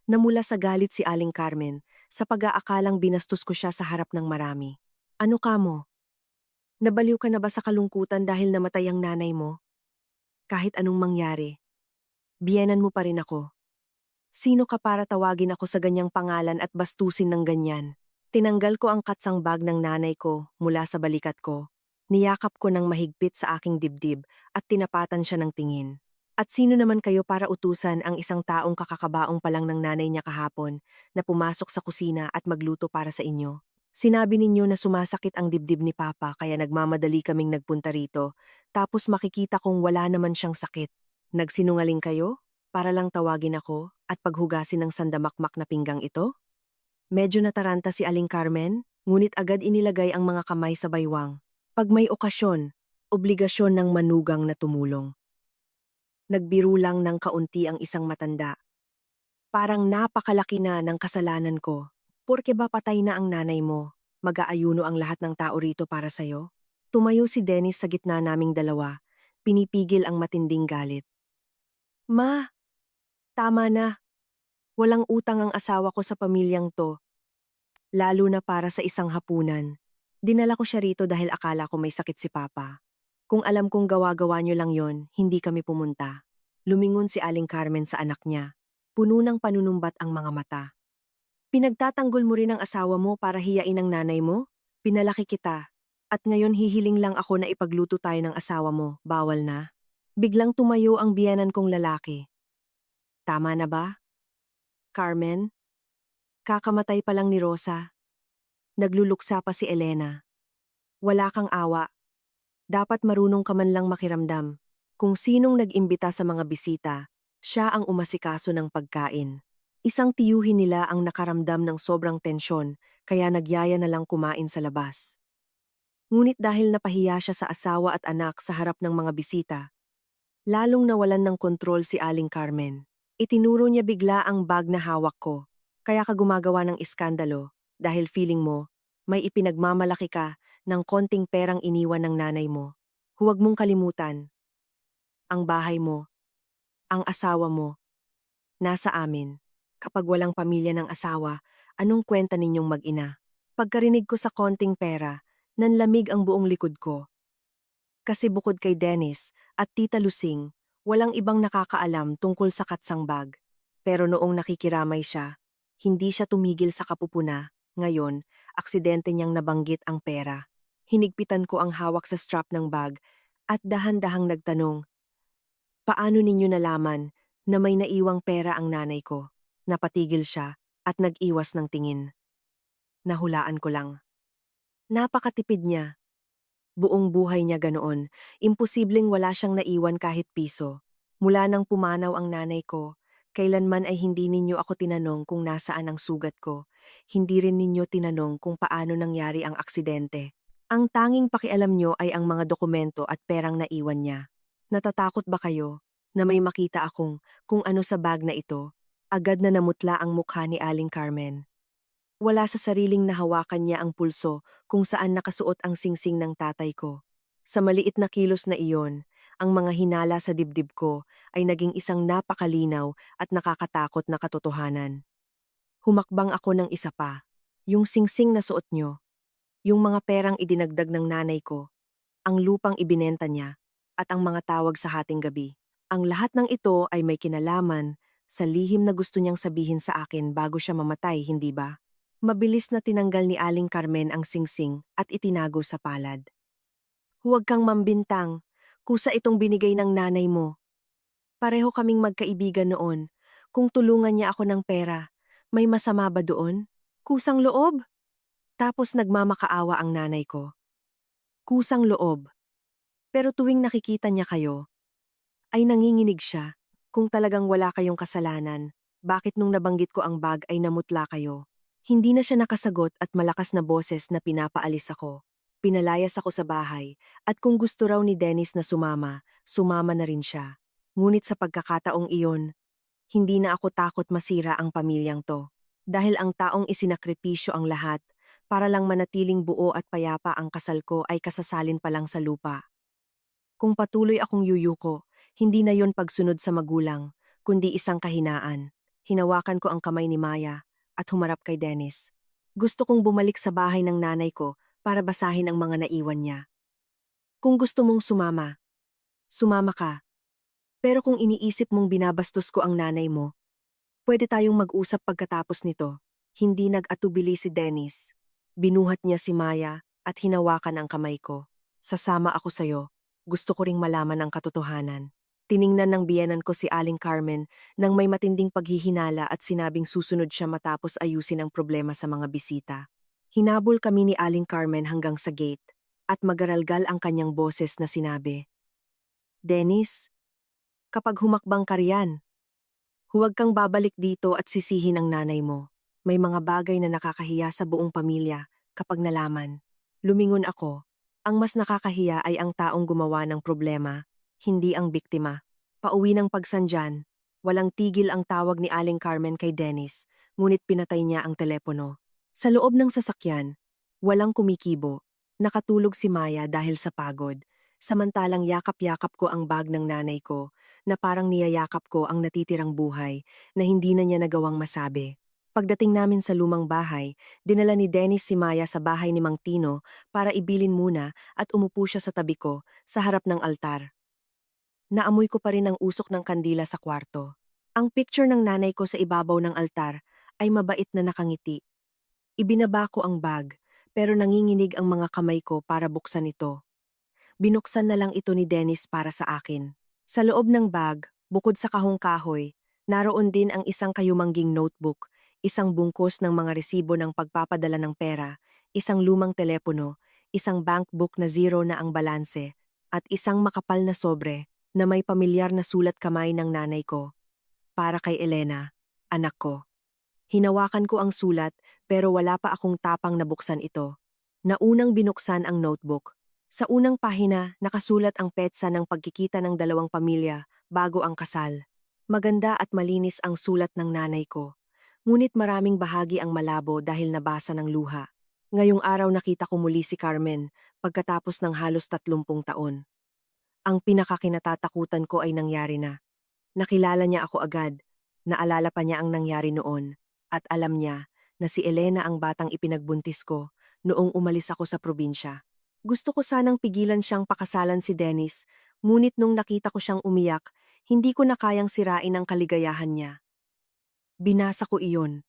namula sa galit si Aling Carmen sa pag-aakalang binastos ko siya sa harap ng marami. Ano ka mo? Nabaliw ka na ba sa kalungkutan dahil namatay ang nanay mo? Kahit anong mangyari, biyenan mo pa rin ako. Sino ka para tawagin ako sa ganyang pangalan at bastusin ng ganyan? Tinanggal ko ang katsang bag ng nanay ko mula sa balikat ko. Niyakap ko ng mahigpit sa aking dibdib at tinapatan siya ng tingin. At sino naman kayo para utusan ang isang taong kakakabaong pa lang ng nanay niya kahapon na pumasok sa kusina at magluto para sa inyo? Sinabi ninyo na sumasakit ang dibdib ni Papa kaya nagmamadali kaming nagpunta rito, tapos makikita kong wala naman siyang sakit. Nagsinungaling kayo? Para lang tawagin ako at paghugasin ng sandamakmak na pinggang ito? Medyo nataranta si Aling Carmen, ngunit agad inilagay ang mga kamay sa baywang. Pag may okasyon, obligasyon ng manugang na tumulong. Nagbiro lang ng kaunti ang isang matanda. Parang napakalaki na ng kasalanan ko. Porke ba patay na ang nanay mo, mag-aayuno ang lahat ng tao rito para sa'yo? Tumayo si Dennis sa gitna naming dalawa, pinipigil ang matinding galit. Ma, tama na. Walang utang ang asawa ko sa pamilyang to, lalo na para sa isang hapunan. Dinala ko siya rito dahil akala ko may sakit si Papa. Kung alam kong gawa-gawa niyo lang yon, hindi kami pumunta. Lumingon si Aling Carmen sa anak niya. Puno ng panunumbat ang mga mata. Pinagtatanggol mo rin ang asawa mo para hiyain ang nanay mo? Pinalaki kita. At ngayon hihiling lang ako na ipagluto tayo ng asawa mo, bawal na. Biglang tumayo ang biyenan kong lalaki. Tama na ba? Carmen? Kakamatay pa lang ni Rosa. Nagluluksa pa si Elena. Wala kang awa. Dapat marunong ka man lang makiramdam. Kung sinong nag-imbita sa mga bisita, siya ang umasikaso ng pagkain. Isang tiyuhin nila ang nakaramdam ng sobrang tensyon, kaya nagyaya na lang kumain sa labas. Ngunit dahil napahiya siya sa asawa at anak sa harap ng mga bisita, lalong nawalan ng kontrol si Aling Carmen. Itinuro niya bigla ang bag na hawak ko, kaya ka gumagawa ng iskandalo dahil feeling mo, may ipinagmamalaki ka ng konting perang iniwan ng nanay mo. Huwag mong kalimutan, ang bahay mo, ang asawa mo, nasa amin. Kapag walang pamilya ng asawa, anong kwenta ninyong mag-ina? Pagkarinig ko sa konting pera, nanlamig ang buong likod ko. Kasi bukod kay Dennis at Tita Lusing, walang ibang nakakaalam tungkol sa katsang bag. Pero noong nakikiramay siya, hindi siya tumigil sa kapupuna. Ngayon, aksidente niyang nabanggit ang pera. Hinigpitan ko ang hawak sa strap ng bag at dahan-dahang nagtanong, paano ninyo nalaman na may naiwang pera ang nanay ko? Napatigil siya at nag-iwas ng tingin. Nahulaan ko lang. Napakatipid niya. Buong buhay niya ganoon, imposibleng wala siyang naiwan kahit piso. Mula nang pumanaw ang nanay ko, kailanman ay hindi ninyo ako tinanong kung nasaan ang sugat ko. Hindi rin ninyo tinanong kung paano nangyari ang aksidente. Ang tanging pakialam nyo ay ang mga dokumento at perang naiwan niya. Natatakot ba kayo na may makita akong kung ano sa bag na ito? Agad na namutla ang mukha ni Aling Carmen. Wala sa sariling nahawakan niya ang pulso kung saan nakasuot ang singsing ng tatay ko. Sa maliit na kilos na iyon, ang mga hinala sa dibdib ko ay naging isang napakalinaw at nakakatakot na katotohanan. Humakbang ako ng isa pa. Yung singsing na suot nyo, yung mga perang idinagdag ng nanay ko, ang lupang ibinenta niya, at ang mga tawag sa hating gabi. Ang lahat ng ito ay may kinalaman sa lihim na gusto niyang sabihin sa akin bago siya mamatay, hindi ba? Mabilis na tinanggal ni Aling Carmen ang singsing at itinago sa palad. Huwag kang mambintang, kusa itong binigay ng nanay mo. Pareho kaming magkaibigan noon. Kung tulungan niya ako ng pera, may masama ba doon? Kusang loob? Tapos nagmamakaawa ang nanay ko. Kusang loob. Pero tuwing nakikita niya kayo, ay nanginginig siya. Kung talagang wala kayong kasalanan, bakit nung nabanggit ko ang bag ay namutla kayo? Hindi na siya nakasagot at malakas na boses na pinapaalis ako. Pinalayas ako sa bahay at kung gusto raw ni Dennis na sumama, sumama na rin siya. Ngunit sa pagkakataong iyon, hindi na ako takot masira ang pamilyang to. Dahil ang taong isinakripisyo ang lahat, para lang manatiling buo at payapa ang kasal ko ay kasasalin pa lang sa lupa. Kung patuloy akong yuyuko, hindi na yon pagsunod sa magulang, kundi isang kahinaan. Hinawakan ko ang kamay ni Maya at humarap kay Dennis. Gusto kong bumalik sa bahay ng nanay ko para basahin ang mga naiwan niya. Kung gusto mong sumama, sumama ka. Pero kung iniisip mong binabastos ko ang nanay mo, pwede tayong mag-usap pagkatapos nito. Hindi nag-atubili si Dennis. Binuhat niya si Maya at hinawakan ang kamay ko. Sasama ako sa'yo. Gusto ko ring malaman ang katotohanan. Tiningnan ng biyenan ko si Aling Carmen nang may matinding paghihinala at sinabing susunod siya matapos ayusin ang problema sa mga bisita. Hinabol kami ni Aling Carmen hanggang sa gate at magaralgal ang kanyang boses na sinabi, Dennis, kapag humakbang ka riyan, huwag kang babalik dito at sisihin ang nanay mo. May mga bagay na nakakahiya sa buong pamilya kapag nalaman. Lumingon ako. Ang mas nakakahiya ay ang taong gumawa ng problema, hindi ang biktima. Pauwi ng pagsandyan, walang tigil ang tawag ni Aling Carmen kay Dennis, ngunit pinatay niya ang telepono. Sa loob ng sasakyan, walang kumikibo. Nakatulog si Maya dahil sa pagod. Samantalang yakap-yakap ko ang bag ng nanay ko, na parang niyayakap ko ang natitirang buhay na hindi na niya nagawang masabi. Pagdating namin sa lumang bahay, dinala ni Dennis si Maya sa bahay ni Mang Tino para ibilin muna at umupo siya sa tabi ko, sa harap ng altar. Naamoy ko pa rin ang usok ng kandila sa kwarto. Ang picture ng nanay ko sa ibabaw ng altar ay mabait na nakangiti. Ibinaba ko ang bag, pero nanginginig ang mga kamay ko para buksan ito. Binuksan na lang ito ni Dennis para sa akin. Sa loob ng bag, bukod sa kahong kahoy, naroon din ang isang kayumangging notebook, isang bungkus ng mga resibo ng pagpapadala ng pera, isang lumang telepono, isang bank book na zero na ang balanse, at isang makapal na sobre na may pamilyar na sulat kamay ng nanay ko. Para kay Elena, anak ko. Hinawakan ko ang sulat pero wala pa akong tapang na buksan ito. Naunang binuksan ang notebook. Sa unang pahina, nakasulat ang petsa ng pagkikita ng dalawang pamilya bago ang kasal. Maganda at malinis ang sulat ng nanay ko. Ngunit maraming bahagi ang malabo dahil nabasa ng luha. Ngayong araw nakita ko muli si Carmen pagkatapos ng halos 30 taon. Ang pinakakinatatakutan ko ay nangyari na. Nakilala niya ako agad. Naalala pa niya ang nangyari noon. At alam niya na si Elena ang batang ipinagbuntis ko noong umalis ako sa probinsya. Gusto ko sanang pigilan siyang pakasalan si Dennis, ngunit nung nakita ko siyang umiyak, hindi ko na kayang sirain ang kaligayahan niya. Binasa ko iyon,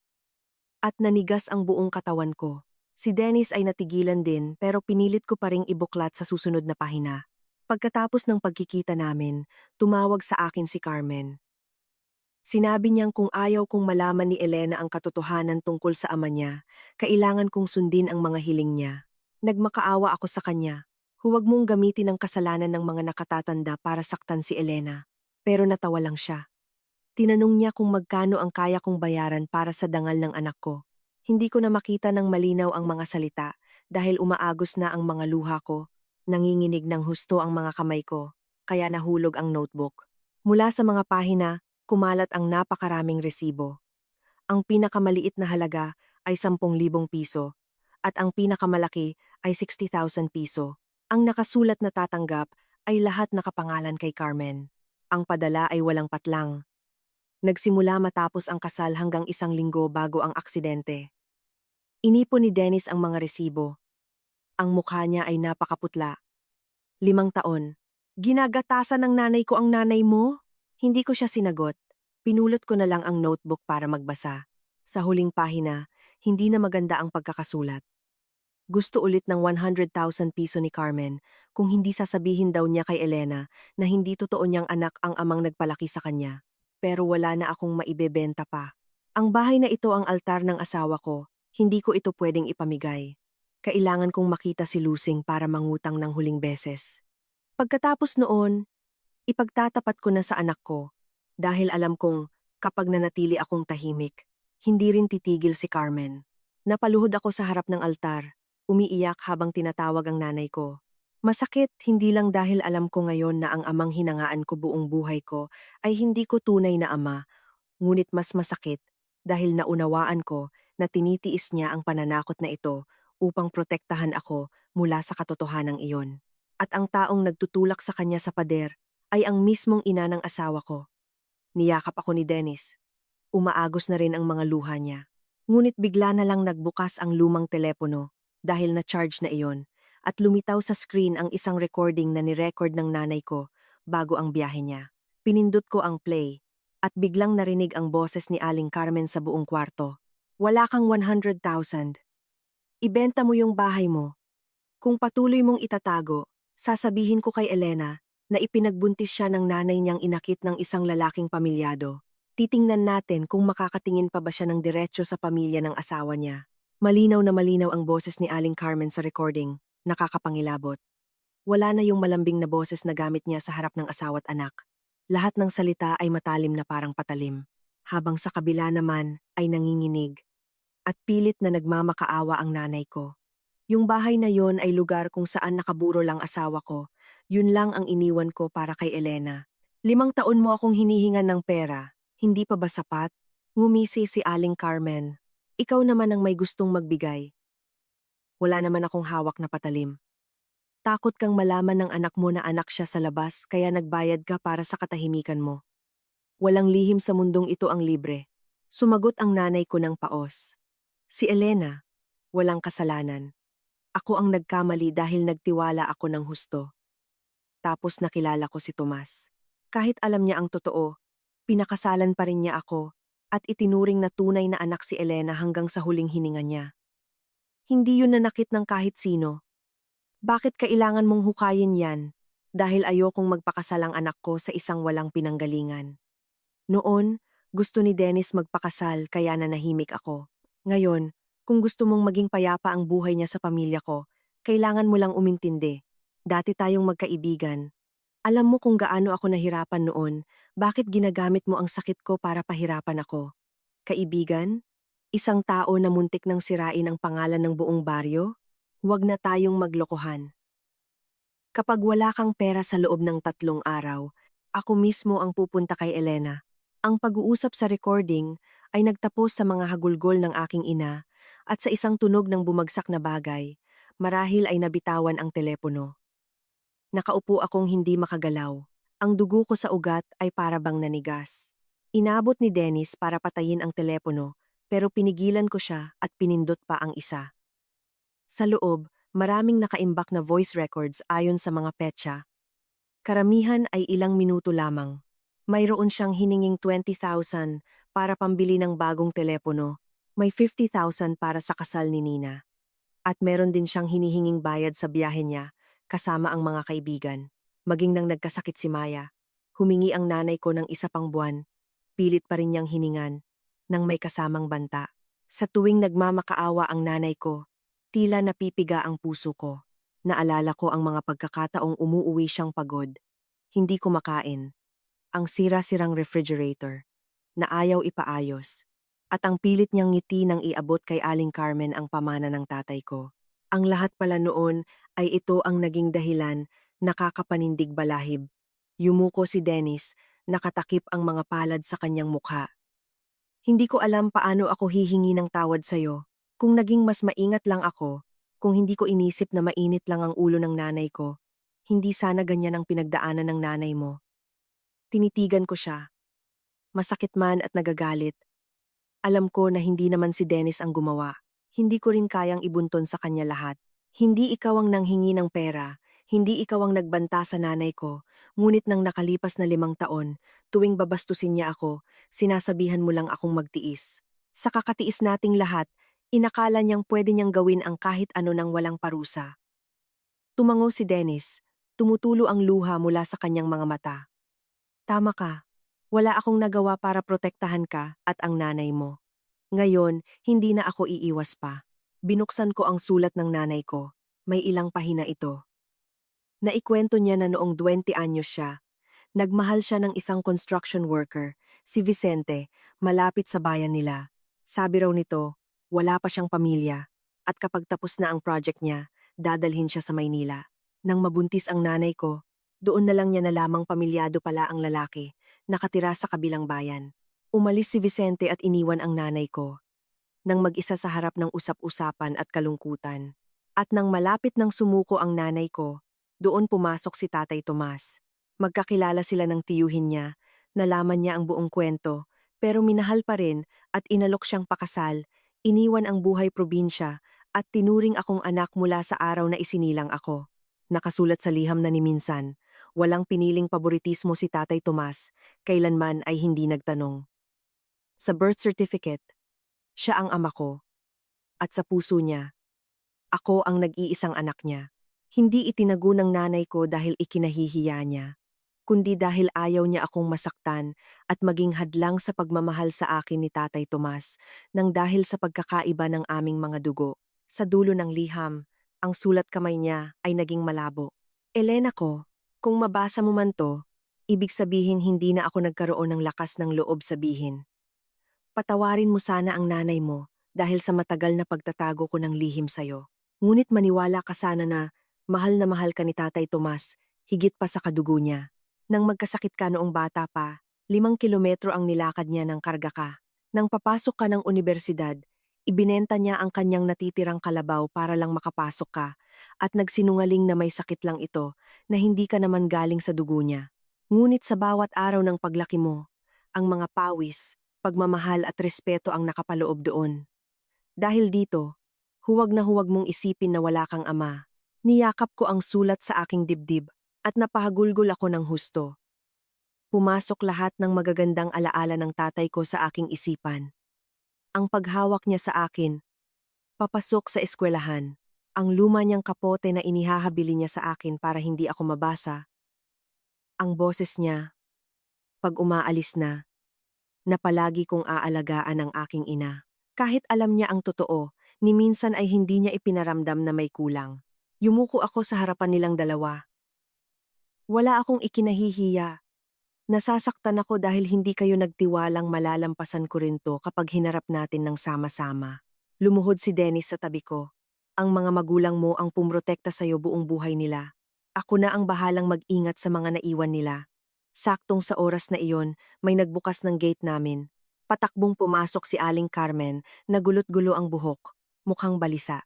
at nanigas ang buong katawan ko. Si Dennis ay natigilan din pero pinilit ko pa ring ibuklat sa susunod na pahina. Pagkatapos ng pagkikita namin, tumawag sa akin si Carmen. Sinabi niyang kung ayaw kong malaman ni Elena ang katotohanan tungkol sa ama niya, kailangan kong sundin ang mga hiling niya. Nagmakaawa ako sa kanya. Huwag mong gamitin ang kasalanan ng mga nakatatanda para saktan si Elena. Pero natawa lang siya. Tinanong niya kung magkano ang kaya kong bayaran para sa dangal ng anak ko. Hindi ko na makita ng malinaw ang mga salita dahil umaagos na ang mga luha ko. Nanginginig ng husto ang mga kamay ko, kaya nahulog ang notebook. Mula sa mga pahina, kumalat ang napakaraming resibo. Ang pinakamaliit na halaga ay 10,000 piso at ang pinakamalaki ay 60,000 piso. Ang nakasulat na tatanggap ay lahat nakapangalan kay Carmen. Ang padala ay walang patlang. Nagsimula matapos ang kasal hanggang 1 linggo bago ang aksidente. Inipon ni Dennis ang mga resibo. Ang mukha niya ay napakaputla. 5 taon. Ginagatasan ng nanay ko ang nanay mo? Hindi ko siya sinagot. Pinulot ko na lang ang notebook para magbasa. Sa huling pahina, hindi na maganda ang pagkakasulat. Gusto ulit ng 100,000 piso ni Carmen kung hindi sasabihin daw niya kay Elena na hindi totoo niyang anak ang amang nagpalaki sa kanya. Pero wala na akong maibebenta pa. Ang bahay na ito ang altar ng asawa ko. Hindi ko ito pwedeng ipamigay. Kailangan kong makita si Lusing para mangutang ng huling beses. Pagkatapos noon, ipagtatapat ko na sa anak ko. Dahil alam kong kapag nanatili akong tahimik, hindi rin titigil si Carmen. Napaluhod ako sa harap ng altar. Umiiyak habang tinatawag ang nanay ko. Masakit hindi lang dahil alam ko ngayon na ang amang hinangaan ko buong buhay ko ay hindi ko tunay na ama, ngunit mas masakit dahil naunawaan ko na tinitiis niya ang pananakot na ito upang protektahan ako mula sa katotohanang iyon. At ang taong nagtutulak sa kanya sa pader ay ang mismong ina ng asawa ko. Niyakap ako ni Dennis. Umaagos na rin ang mga luha niya. Ngunit bigla na lang nagbukas ang lumang telepono dahil na-charge na iyon at lumitaw sa screen ang isang recording na ni-record ng nanay ko bago ang biyahe niya. Pinindot ko ang play at biglang narinig ang boses ni Aling Carmen sa buong kwarto. Wala kang 100,000. Ibenta mo yung bahay mo. Kung patuloy mong itatago, sasabihin ko kay Elena na ipinagbuntis siya ng nanay niyang inakit ng isang lalaking pamilyado. Titingnan natin kung makakatingin pa ba siya ng diretsyo sa pamilya ng asawa niya. Malinaw na malinaw ang boses ni Aling Carmen sa recording, nakakapangilabot. Wala na yung malambing na boses na gamit niya sa harap ng asawa't anak. Lahat ng salita ay matalim na parang patalim, habang sa kabila naman ay nanginginig. At pilit na nagmamakaawa ang nanay ko. Yung bahay na yon ay lugar kung saan nakaburo lang asawa ko. Yun lang ang iniwan ko para kay Elena. 5 taon mo akong hinihingan ng pera. Hindi pa ba sapat? Ngumisi si Aling Carmen. Ikaw naman ang may gustong magbigay. Wala naman akong hawak na patalim. Takot kang malaman ng anak mo na anak siya sa labas kaya nagbayad ka para sa katahimikan mo. Walang lihim sa mundong ito ang libre. Sumagot ang nanay ko ng paos. Si Elena, walang kasalanan. Ako ang nagkamali dahil nagtiwala ako ng husto. Tapos nakilala ko si Tomas. Kahit alam niya ang totoo, pinakasalan pa rin niya ako at itinuring na tunay na anak si Elena hanggang sa huling hininga niya. Hindi yun nanakit ng kahit sino. Bakit kailangan mong hukayin yan? Dahil ayokong magpakasal ang anak ko sa isang walang pinanggalingan. Noon, gusto ni Dennis magpakasal kaya nanahimik ako. Ngayon, kung gusto mong maging payapa ang buhay niya sa pamilya ko, kailangan mo lang umintindi. Dati tayong magkaibigan. Alam mo kung gaano ako nahirapan noon, bakit ginagamit mo ang sakit ko para pahirapan ako? Kaibigan? Isang tao na muntik nang sirain ang pangalan ng buong baryo? Huwag na tayong maglokohan. Kapag wala kang pera sa loob ng 3 araw, ako mismo ang pupunta kay Elena. Ang pag-uusap sa recording ay nagtapos sa mga hagulgol ng aking ina at sa isang tunog ng bumagsak na bagay, marahil ay nabitawan ang telepono. Nakaupo akong hindi makagalaw. Ang dugo ko sa ugat ay para bang nanigas. Inabot ni Dennis para patayin ang telepono, pero pinigilan ko siya at pinindot pa ang isa. Sa loob, maraming nakaimbak na voice records ayon sa mga petsa. Karamihan ay ilang minuto lamang. Mayroon siyang hininging 20,000 para pambili ng bagong telepono. May 50,000 para sa kasal ni Nina. At meron din siyang hinihinging bayad sa biyahe niya kasama ang mga kaibigan. Maging nang nagkasakit si Maya, humingi ang nanay ko ng isa pang buwan. Pilit pa rin niyang hiningan nang may kasamang banta. Sa tuwing nagmamakaawa ang nanay ko, tila napipiga ang puso ko. Naalala ko ang mga pagkakataong umuuwi siyang pagod. Hindi kumakain. Ang sira-sirang refrigerator na ayaw ipaayos. At ang pilit niyang ngiti nang iabot kay Aling Carmen ang pamana ng tatay ko. Ang lahat pala noon ay ito ang naging dahilan, nakakapanindig balahib. Yumuko si Dennis, nakatakip ang mga palad sa kanyang mukha. Hindi ko alam paano ako hihingi ng tawad sa'yo. Kung naging mas maingat lang ako, kung hindi ko inisip na mainit lang ang ulo ng nanay ko, hindi sana ganyan ang pinagdaanan ng nanay mo. Tinitigan ko siya. Masakit man at nagagalit. Alam ko na hindi naman si Dennis ang gumawa. Hindi ko rin kayang ibunton sa kanya lahat. Hindi ikaw ang nanghingi ng pera, hindi ikaw ang nagbanta sa nanay ko, ngunit nang nakalipas na 5 taon, tuwing babastusin niya ako, sinasabihan mo lang akong magtiis. Sa kakatiis nating lahat, inakala niyang pwede niyang gawin ang kahit ano nang walang parusa. Tumango si Dennis, tumutulo ang luha mula sa kanyang mga mata. Tama ka. Wala akong nagawa para protektahan ka at ang nanay mo. Ngayon, hindi na ako iiwas pa. Binuksan ko ang sulat ng nanay ko. May ilang pahina ito. Naikwento niya na noong 20 anyos siya. Nagmahal siya ng isang construction worker, si Vicente, malapit sa bayan nila. Sabi raw nito, wala pa siyang pamilya. At kapag tapos na ang project niya, dadalhin siya sa Maynila. Nang mabuntis ang nanay ko, doon na lang niya nalamang pamilyado pala ang lalaki, nakatira sa kabilang bayan. Umalis si Vicente at iniwan ang nanay ko. Nang mag-isa sa harap ng usap-usapan at kalungkutan. At nang malapit nang sumuko ang nanay ko, doon pumasok si Tatay Tomas. Magkakilala sila ng tiyuhin niya, nalaman niya ang buong kwento, pero minahal pa rin at inalok siyang pakasal, iniwan ang buhay probinsya at tinuring akong anak mula sa araw na isinilang ako. Nakasulat sa liham na ni minsan, walang piniling paboritismo si Tatay Tomas, kailanman ay hindi nagtanong. Sa birth certificate, siya ang ama ko. At sa puso niya, ako ang nag-iisang anak niya. Hindi itinago ng nanay ko dahil ikinahihiya niya, kundi dahil ayaw niya akong masaktan at maging hadlang sa pagmamahal sa akin ni Tatay Tomas, nang dahil sa pagkakaiba ng aming mga dugo. Sa dulo ng liham, ang sulat kamay niya ay naging malabo. Elena ko, kung mabasa mo man to, ibig sabihin hindi na ako nagkaroon ng lakas ng loob sabihin. Patawarin mo sana ang nanay mo dahil sa matagal na pagtatago ko ng lihim sa'yo. Ngunit maniwala ka sana na mahal ka ni Tatay Tomas, higit pa sa kadugo niya. Nang magkasakit ka noong bata pa, 5 kilometro ang nilakad niya ng karga ka. Nang papasok ka ng unibersidad, ibinenta niya ang kanyang natitirang kalabaw para lang makapasok ka at nagsinungaling na may sakit lang ito na hindi ka naman galing sa dugo niya. Ngunit sa bawat araw ng paglaki mo, ang mga pawis, pagmamahal at respeto ang nakapaloob doon. Dahil dito, huwag na huwag mong isipin na wala kang ama. Niyakap ko ang sulat sa aking dibdib at napahagulgol ako ng husto. Pumasok lahat ng magagandang alaala ng tatay ko sa aking isipan. Ang paghawak niya sa akin, papasok sa eskwelahan, ang luma niyang kapote na inihahabili niya sa akin para hindi ako mabasa, ang boses niya, pag umaalis na palagi kong aalagaan ang aking ina. Kahit alam niya ang totoo, ni minsan ay hindi niya ipinaramdam na may kulang. Yumuko ako sa harapan nilang dalawa. Wala akong ikinahihiya. Nasasaktan ako dahil hindi kayo nagtiwalang malalampasan ko rin to kapag hinarap natin ng sama-sama. Lumuhod si Dennis sa tabi ko. Ang mga magulang mo ang pumrotekta sa'yo buong buhay nila. Ako na ang bahalang mag-ingat sa mga naiwan nila. Saktong sa oras na iyon, may nagbukas ng gate namin. Patakbong pumasok si Aling Carmen, nagulot-gulo ang buhok, mukhang balisa.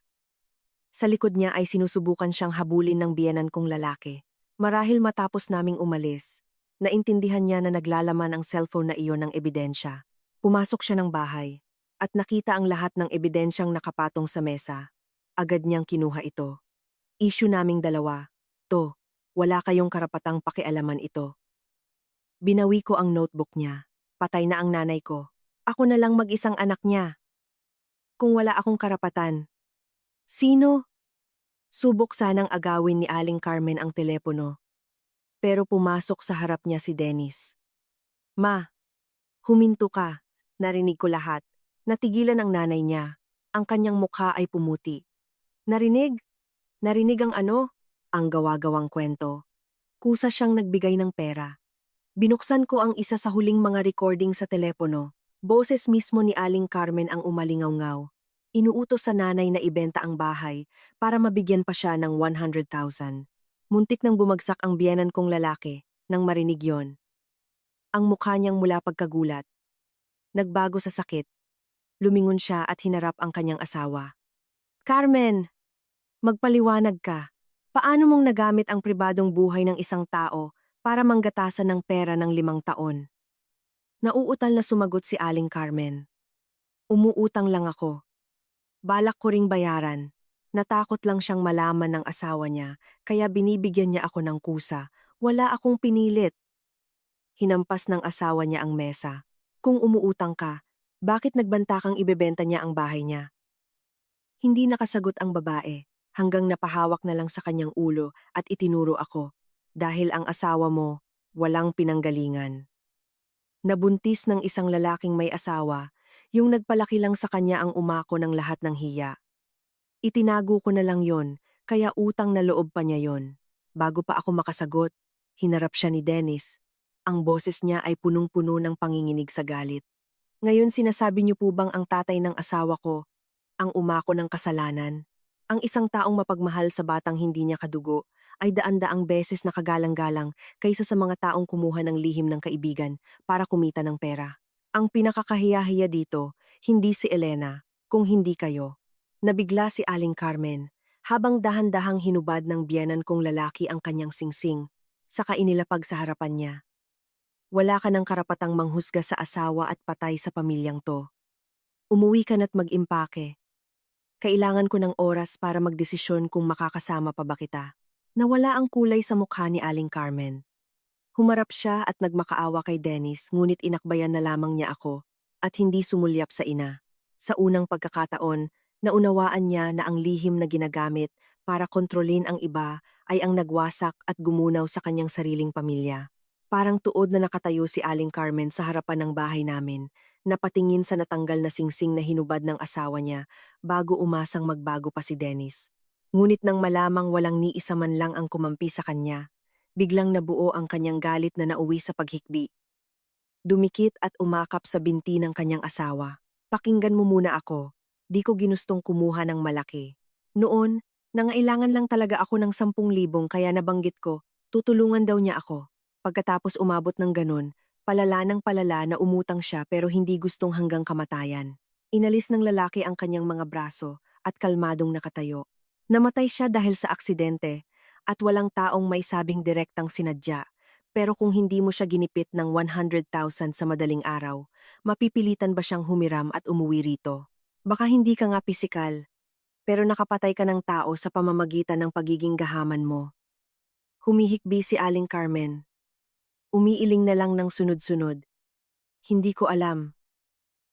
Sa likod niya ay sinusubukan siyang habulin ng biyenan kong lalaki. Marahil matapos naming umalis, naintindihan niya na naglalaman ang cellphone na iyon ng ebidensya. Pumasok siya ng bahay. at nakita ang lahat ng ebidensyang nakapatong sa mesa. Agad niyang kinuha ito. Issue naming dalawa. To, wala kayong karapatang pakialaman ito. Binawi ko ang notebook niya. Patay na ang nanay ko. Ako na lang mag-isang anak niya. Kung wala akong karapatan. Sino? Subok sanang agawin ni Aling Carmen ang telepono. Pero pumasok sa harap niya si Dennis. Ma, huminto ka. Narinig ko lahat. Natigilan ang nanay niya. Ang kanyang mukha ay pumuti. Narinig? Narinig ang ano? Ang gawa-gawang kwento. Kusa siyang nagbigay ng pera. Binuksan ko ang isa sa huling mga recording sa telepono. Boses mismo ni Aling Carmen ang umalingaw-ngaw. Inuutos sa nanay na ibenta ang bahay para mabigyan pa siya ng 100,000. Muntik nang bumagsak ang biyenan kong lalaki nang marinig yon. Ang mukha niyang mula pagkagulat. Nagbago sa sakit. Lumingon siya at hinarap ang kanyang asawa. Carmen, magpaliwanag ka. Paano mong nagamit ang pribadong buhay ng isang tao para manggatasan ng pera ng 5 taon? Nauutal na sumagot si Aling Carmen. Umuutang lang ako. Balak ko ring bayaran. Natakot lang siyang malaman ng asawa niya, kaya binibigyan niya ako ng kusa. Wala akong pinilit. Hinampas ng asawa niya ang mesa. Kung umuutang ka, bakit nagbanta kang ibebenta niya ang bahay niya? Hindi nakasagot ang babae, hanggang napahawak na lang sa kanyang ulo at itinuro ako. Dahil ang asawa mo, walang pinanggalingan. Nabuntis ng isang lalaking may asawa, yung nagpalaki lang sa kanya ang umako ng lahat ng hiya. Itinago ko na lang yon, kaya utang na loob pa niya yon. Bago pa ako makasagot, hinarap siya ni Dennis. Ang boses niya ay punong-puno ng panginginig sa galit. Ngayon sinasabi niyo po bang ang tatay ng asawa ko ang umako ng kasalanan? Ang isang taong mapagmahal sa batang hindi niya kadugo ay daan-daang beses nakagalang-galang kaysa sa mga taong kumuha ng lihim ng kaibigan para kumita ng pera. Ang pinakakahiya-hiya dito, hindi si Elena, kung hindi kayo. Nabigla si Aling Carmen, habang dahan-dahang hinubad ng biyenan kong lalaki ang kanyang singsing, saka inilapag sa harapan niya. Wala ka ng karapatang manghusga sa asawa at patay sa pamilyang to. Umuwi ka na't mag-impake. Kailangan ko ng oras para magdesisyon kung makakasama pa ba kita. Nawala ang kulay sa mukha ni Aling Carmen. Humarap siya at nagmakaawa kay Dennis, ngunit inakbayan na lamang niya ako at hindi sumulyap sa ina. Sa unang pagkakataon, naunawaan niya na ang lihim na ginagamit para kontrolin ang iba ay ang nagwasak at gumunaw sa kanyang sariling pamilya. Parang tuod na nakatayo si Aling Carmen sa harapan ng bahay namin, napatingin sa natanggal na singsing na hinubad ng asawa niya bago umasang magbago pa si Dennis. Ngunit nang malamang walang ni isa man lang ang kumampi sa kanya, biglang nabuo ang kanyang galit na nauwi sa paghikbi. Dumikit at umakap sa binti ng kanyang asawa. Pakinggan mo muna ako. Di ko ginustong kumuha ng malaki. Noon, nangailangan lang talaga ako ng 10,000 kaya nabanggit ko, tutulungan daw niya ako. Pagkatapos umabot ng ganun, palala ng palala na umutang siya pero hindi gustong hanggang kamatayan. Inalis ng lalaki ang kanyang mga braso at kalmadong nakatayo. Namatay siya dahil sa aksidente at walang taong may sabing direktang sinadya. Pero kung hindi mo siya ginipit ng 100,000 sa madaling araw, mapipilitan ba siyang humiram at umuwi rito? Baka hindi ka nga pisikal, pero nakapatay ka ng tao sa pamamagitan ng pagiging gahaman mo. Humihikbi si Aling Carmen. Umiiling na lang ng sunod-sunod. Hindi ko alam.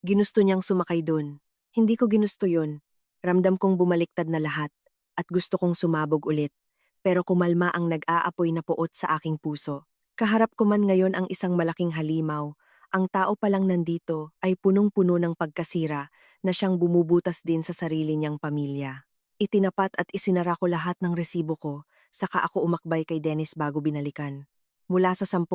Ginusto niyang sumakay dun. Hindi ko ginusto yun. Ramdam kong bumaliktad na lahat at gusto kong sumabog ulit. Pero kumalma ang nag-aapoy na puot sa aking puso. Kaharap ko man ngayon ang isang malaking halimaw. Ang tao palang nandito ay punong-puno ng pagkasira na siyang bumubutas din sa sarili niyang pamilya. Itinapat at isinara ko lahat ng resibo ko, saka ako umakbay kay Dennis bago binalikan. Mula sa 10,000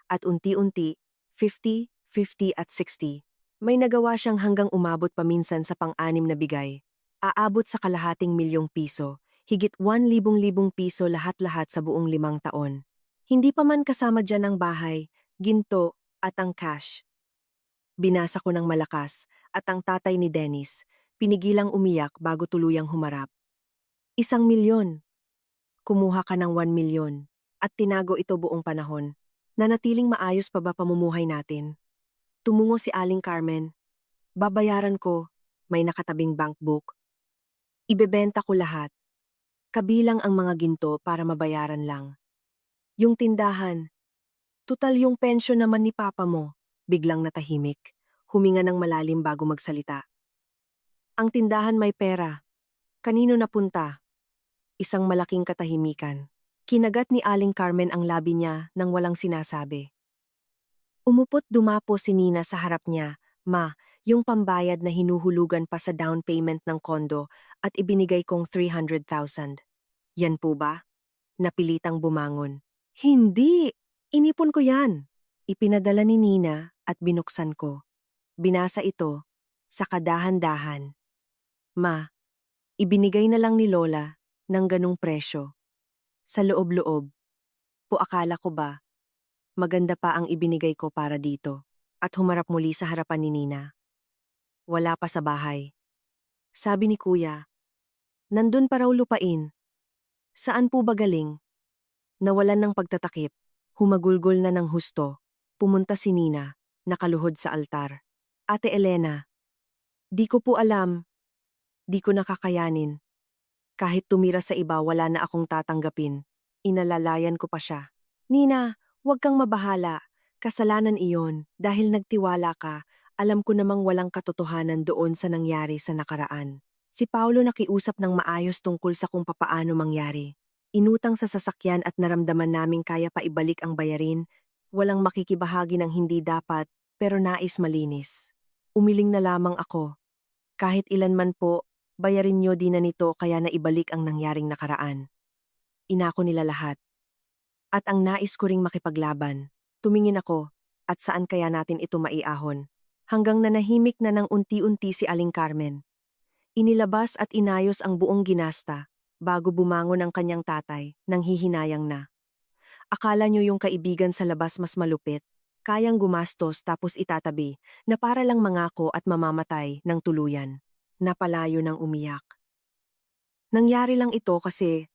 at unti-unti, 50, 50 at 60. May nagawa siyang hanggang umabot paminsan sa pang-anim na bigay. Aabot sa kalahating milyong piso, higit 1,000 piso lahat-lahat sa buong 5 taon. Hindi pa man kasama dyan ang bahay, ginto at ang cash. Binasa ko ng malakas at ang tatay ni Dennis, pinigilang umiyak bago tuluyang humarap. 1,000,000. Kumuha ka ng 1,000,000 at tinago ito buong panahon. Nanatiling maayos pa ba pamumuhay natin? Tumungo si Aling Carmen. Babayaran ko, may nakatabing bank book. Ibebenta ko lahat, kabilang ang mga ginto para mabayaran lang. Yung tindahan, tutal yung pensyon naman ni papa mo. Biglang natahimik, huminga ng malalim bago magsalita. Ang tindahan may pera. Kanino napunta? Isang malaking katahimikan. Kinagat ni Aling Carmen ang labi niya nang walang sinasabi. Umupot dumapo si Nina sa harap niya. Ma, yung pambayad na hinuhulugan pa sa down payment ng kondo at ibinigay kong 300,000. Yan po ba? Napilitang bumangon. Hindi! Inipon ko yan. Ipinadala ni Nina at binuksan ko. Binasa ito sa kadahan-dahan. Ma, ibinigay na lang ni Lola ng ganung presyo. Sa loob-loob, po akala ko ba, maganda pa ang ibinigay ko para dito. At humarap muli sa harapan ni Nina. Wala pa sa bahay. Sabi ni Kuya, nandun pa raw lupain. Saan po ba galing? Nawalan ng pagtatakip, humagulgol na ng husto. Pumunta si Nina, nakaluhod sa altar. Ate Elena, di ko po alam, di ko nakakayanin. Kahit tumira sa iba wala na akong tatanggapin. Inalalayan ko pa siya. Nina, huwag kang mabahala. Kasalanan iyon dahil nagtiwala ka. Alam ko namang walang katotohanan doon sa nangyari sa nakaraan. Si Paulo nakiusap ng maayos tungkol sa kung papaano mangyari. Inutang sa sasakyan at naramdaman naming kaya pa ibalik ang bayarin. Walang makikibahagi ng hindi dapat, pero nais malinis. Umiling na lamang ako. Kahit ilan man po, bayarin nyo din na nito kaya naibalik ang nangyaring nakaraan. Inako nila lahat. At ang nais ko ring makipaglaban. Tumingin ako, at saan kaya natin ito maiahon? Hanggang nanahimik na ng unti-unti si Aling Carmen. Inilabas at inayos ang buong ginasta, bago bumangon ang kanyang tatay, nang hihinayang na. Akala nyo yung kaibigan sa labas mas malupit, kayang gumastos tapos itatabi, na para lang mangako at mamamatay ng tuluyan. Napalayo ng umiyak. Nangyari lang ito kasi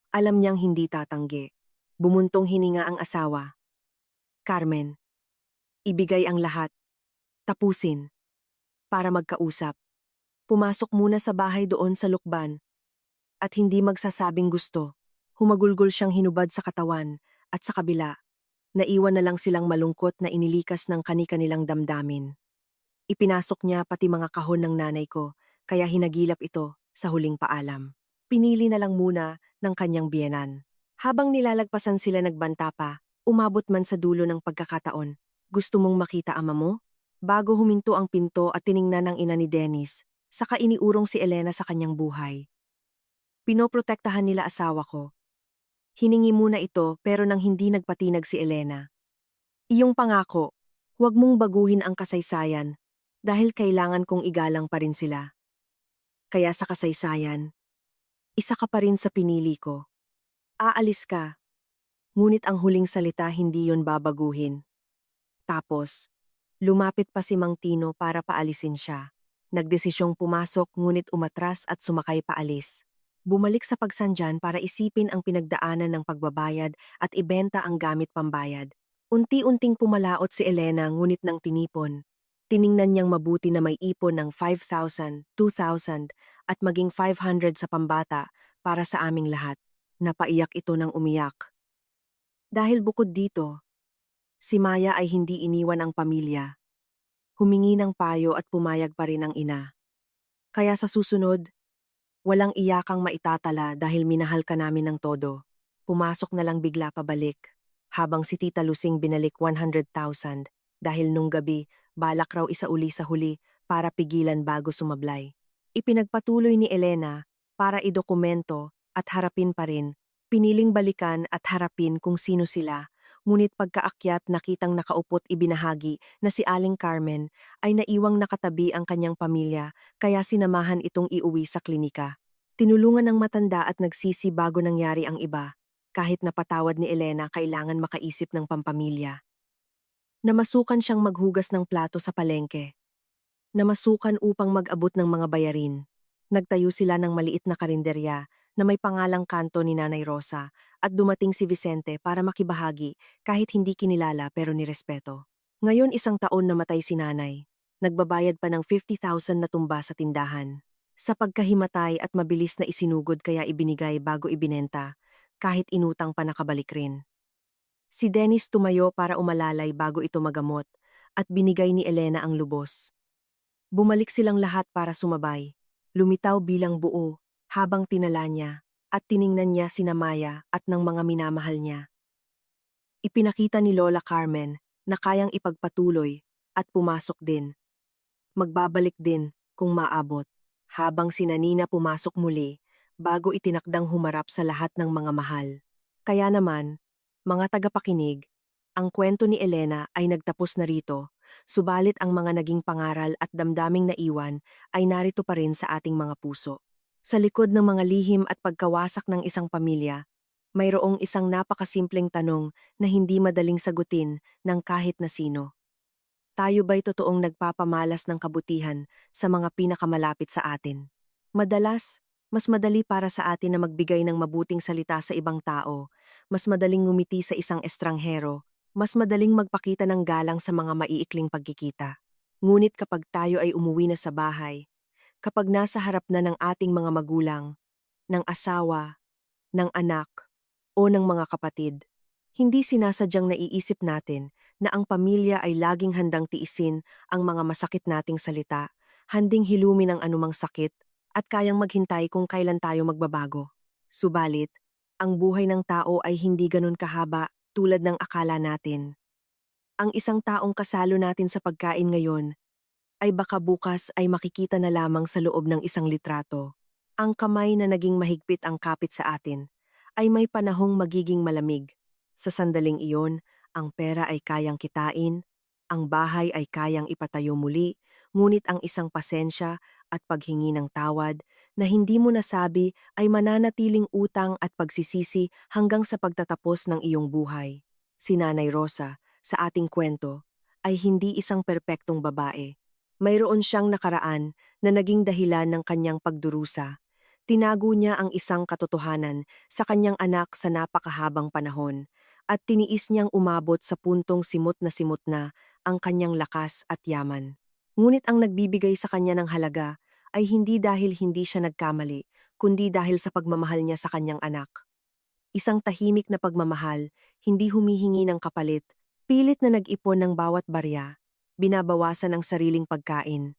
alam niyang hindi tatanggi. Bumuntong hininga ang asawa. Carmen, ibigay ang lahat. Tapusin. Para magkausap. Pumasok muna sa bahay doon sa lukban. At hindi magsasabing gusto. Humagulgol siyang hinubad sa katawan at sa kabila. Naiwan na lang silang malungkot na inilikas ng kani-kanilang damdamin. Ipinasok niya pati mga kahon ng nanay ko, kaya hinagilap ito sa huling paalam. Pinili na lang muna ng kanyang biyenan. Habang nilalagpasan sila nagbanta pa, umabot man sa dulo ng pagkakataon. Gusto mong makita ama mo? Bago huminto ang pinto at tiningnan ng ina ni Dennis, saka iniurong si Elena sa kanyang buhay. Pinoprotektahan nila asawa ko. Hiningi muna ito pero nang hindi nagpatinag si Elena. Iyong pangako, huwag mong baguhin ang kasaysayan dahil kailangan kong igalang pa rin sila. Kaya sa kasaysayan, isa ka pa rin sa pinili ko. Aalis ka, ngunit ang huling salita hindi yon babaguhin. Tapos, lumapit pa si Mang Tino para paalisin siya. Nagdesisyong pumasok ngunit umatras at sumakay paalis. Bumalik sa pagsandyan para isipin ang pinagdaanan ng pagbabayad at ibenta ang gamit pambayad. Unti-unting pumalaot si Elena ngunit nang tinipon. Tiningnan niyang mabuti na may ipon ng 5,000, 2,000 at maging 500 sa pambata para sa aming lahat. Napaiyak ito ng umiyak. Dahil bukod dito, si Maya ay hindi iniwan ang pamilya. Humingi ng payo at pumayag pa rin ang ina. Kaya sa susunod, walang iyakang maitatala dahil minahal ka namin ng todo. Pumasok na lang bigla pabalik. Habang si Tita Lusing binalik 100,000 dahil nung gabi, balak raw isauli sa huli para pigilan bago sumablay. Ipinagpatuloy ni Elena para idokumento at harapin pa rin. Piniling balikan at harapin kung sino sila. Ngunit pagkaakyat nakitang nakaupot ibinahagi na si Aling Carmen ay naiwang nakatabi ang kanyang pamilya kaya sinamahan itong iuwi sa klinika. Tinulungan ng matanda at nagsisi bago nangyari ang iba. Kahit napatawad ni Elena kailangan makaisip ng pampamilya. Namasukan siyang maghugas ng plato sa palengke. Namasukan upang mag-abot ng mga bayarin. Nagtayo sila ng maliit na karinderya na may pangalang kanto ni Nanay Rosa at dumating si Vicente para makibahagi kahit hindi kinilala pero nirespeto. Ngayon 1 taon namatay si nanay. Nagbabayad pa ng 50,000 na tumba sa tindahan. Sa pagkahimatay at mabilis na isinugod kaya ibinigay bago ibinenta, kahit inutang pa nakabalik rin. Si Dennis tumayo para umalalay bago ito magamot at binigay ni Elena ang lubos. Bumalik silang lahat para sumabay. Lumitaw bilang buo habang tinala niya at tiningnan niya sina Maya at ng mga minamahal niya. Ipinakita ni Lola Carmen na kayang ipagpatuloy at pumasok din. Magbabalik din kung maabot. Habang si Nanina pumasok muli bago itinakdang humarap sa lahat ng mga mahal. Kaya naman, mga tagapakinig, ang kwento ni Elena ay nagtapos na rito, subalit ang mga naging pangaral at damdaming naiwan ay narito pa rin sa ating mga puso. Sa likod ng mga lihim at pagkawasak ng isang pamilya, mayroong isang napakasimpleng tanong na hindi madaling sagutin ng kahit na sino. Tayo ba'y totoong nagpapamalas ng kabutihan sa mga pinakamalapit sa atin? Madalas, mas madali para sa atin na magbigay ng mabuting salita sa ibang tao, mas madaling ngumiti sa isang estranghero, mas madaling magpakita ng galang sa mga maiikling pagkikita. Ngunit kapag tayo ay umuwi na sa bahay, kapag nasa harap na ng ating mga magulang, ng asawa, ng anak, o ng mga kapatid, hindi sinasadyang naiisip natin na ang pamilya ay laging handang tiisin ang mga masakit nating salita, handing hilumin ang anumang sakit, at kayang maghintay kung kailan tayo magbabago. Subalit, ang buhay ng tao ay hindi ganun kahaba tulad ng akala natin. Ang isang taong kasalo natin sa pagkain ngayon ay baka bukas ay makikita na lamang sa loob ng isang litrato. Ang kamay na naging mahigpit ang kapit sa atin ay may panahong magiging malamig. Sa sandaling iyon, ang pera ay kayang kitain, ang bahay ay kayang ipatayo muli, ngunit ang isang pasensya at paghingi ng tawad na hindi mo nasabi ay mananatiling utang at pagsisisi hanggang sa pagtatapos ng iyong buhay. Si Nanay Rosa, sa ating kwento, ay hindi isang perpektong babae. Mayroon siyang nakaraan na naging dahilan ng kanyang pagdurusa. Tinago niya ang isang katotohanan sa kanyang anak sa napakahabang panahon at tiniis niyang umabot sa puntong simot na ang kanyang lakas at yaman. Ngunit ang nagbibigay sa kanya ng halaga ay hindi dahil hindi siya nagkamali, kundi dahil sa pagmamahal niya sa kanyang anak. Isang tahimik na pagmamahal, hindi humihingi ng kapalit, pilit na nag-ipon ng bawat barya, binabawasan ang sariling pagkain,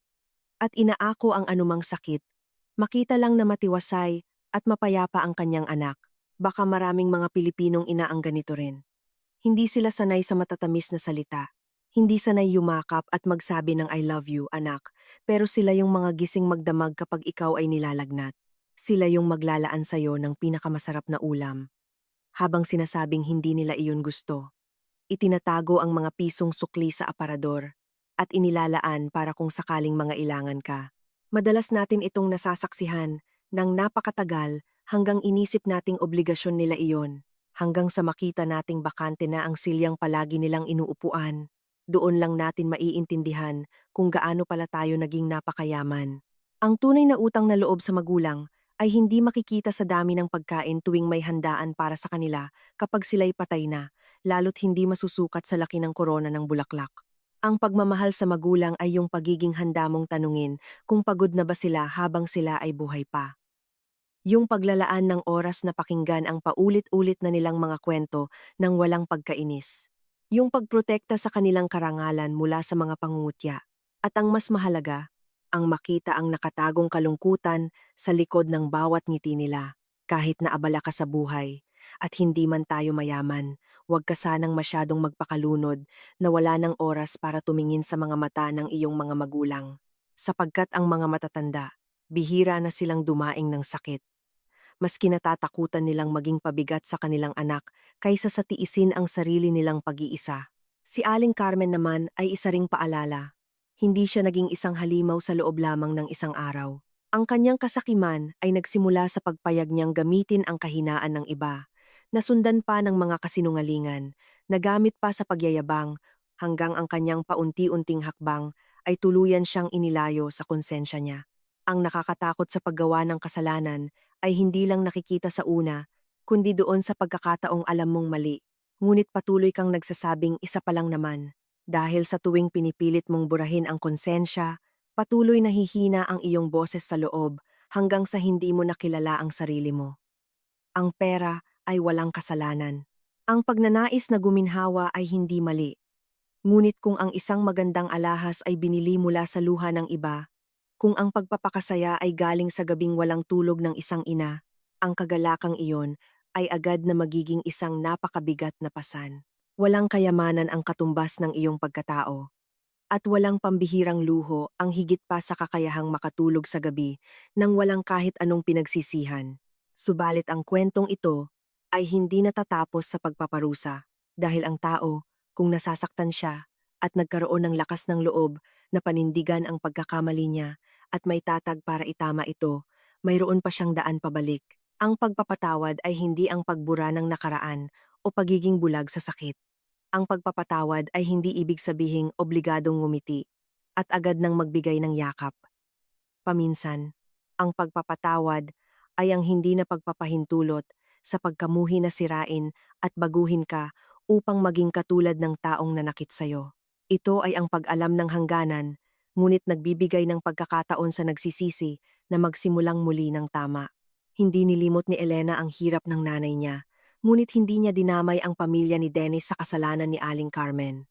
at inaako ang anumang sakit. Makita lang na matiwasay at mapayapa ang kanyang anak. Baka maraming mga Pilipinong ina ang ganito rin. Hindi sila sanay sa matatamis na salita. Hindi sanay yumakap at magsabi ng I love you, anak. Pero sila yung mga gising magdamag kapag ikaw ay nilalagnat. Sila yung maglalaan sa'yo ng pinakamasarap na ulam. Habang sinasabing hindi nila iyon gusto. Itinatago ang mga pisong sukli sa aparador at inilalaan para kung sakaling mga ilangan ka. Madalas natin itong nasasaksihan ng napakatagal hanggang inisip nating obligasyon nila iyon, hanggang sa makita nating bakante na ang silyang palagi nilang inuupuan. Doon lang natin maiintindihan kung gaano pala tayo naging napakayaman. Ang tunay na utang na loob sa magulang ay hindi makikita sa dami ng pagkain tuwing may handaan para sa kanila kapag sila'y patay na, lalo't hindi masusukat sa laki ng korona ng bulaklak. Ang pagmamahal sa magulang ay yung pagiging handa mong tanungin kung pagod na ba sila habang sila ay buhay pa. Yung paglalaan ng oras na pakinggan ang paulit-ulit na nilang mga kwento ng walang pagkainis. Yung pagprotekta sa kanilang karangalan mula sa mga pangungutya. At ang mas mahalaga, ang makita ang nakatagong kalungkutan sa likod ng bawat ngiti nila. Kahit na abala ka sa buhay at hindi man tayo mayaman, huwag ka sanang masyadong magpakalunod na wala ng oras para tumingin sa mga mata ng iyong mga magulang. Sapagkat ang mga matatanda, bihira na silang dumaing ng sakit. Mas kinatatakutan nilang maging pabigat sa kanilang anak kaysa sa tiisin ang sarili nilang pag-iisa. Si Aling Carmen naman ay isa ring paalala. Hindi siya naging isang halimaw sa loob lamang ng isang araw. Ang kanyang kasakiman ay nagsimula sa pagpayag niyang gamitin ang kahinaan ng iba, nasundan pa ng mga kasinungalingan, nagamit pa sa pagyayabang, hanggang ang kanyang paunti-unting hakbang ay tuluyan siyang inilayo sa konsensya niya. Ang nakakatakot sa paggawa ng kasalanan ay hindi lang nakikita sa una, kundi doon sa pagkakataong alam mong mali, ngunit patuloy kang nagsasabing isa pa lang naman. Dahil sa tuwing pinipilit mong burahin ang konsensya, patuloy na hihina ang iyong boses sa loob hanggang sa hindi mo nakilala ang sarili mo. Ang pera ay walang kasalanan. Ang pagnanais na guminhawa ay hindi mali. Ngunit kung ang isang magandang alahas ay binili mula sa luha ng iba, kung ang pagpapakasaya ay galing sa gabing walang tulog ng isang ina, ang kagalakang iyon ay agad na magiging isang napakabigat na pasan. Walang kayamanan ang katumbas ng iyong pagkatao, at walang pambihirang luho ang higit pa sa kakayahang makatulog sa gabi nang walang kahit anong pinagsisihan. Subalit ang kwentong ito ay hindi natatapos sa pagpaparusa, dahil ang tao, kung nasasaktan siya at nagkaroon ng lakas ng loob na panindigan ang pagkakamali niya at may tatag para itama ito, mayroon pa siyang daan pabalik. Ang pagpapatawad ay hindi ang pagbura ng nakaraan o pagiging bulag sa sakit. Ang pagpapatawad ay hindi ibig sabihing obligadong ngumiti at agad nang magbigay ng yakap. Paminsan, ang pagpapatawad ay ang hindi na pagpapahintulot sa pagkamuhi na sirain at baguhin ka upang maging katulad ng taong nanakit sayo. Ito ay ang pag-alam ng hangganan, ngunit nagbibigay ng pagkakataon sa nagsisisi na magsimulang muli ng tama. Hindi nilimot ni Elena ang hirap ng nanay niya, ngunit hindi niya dinamay ang pamilya ni Dennis sa kasalanan ni Aling Carmen.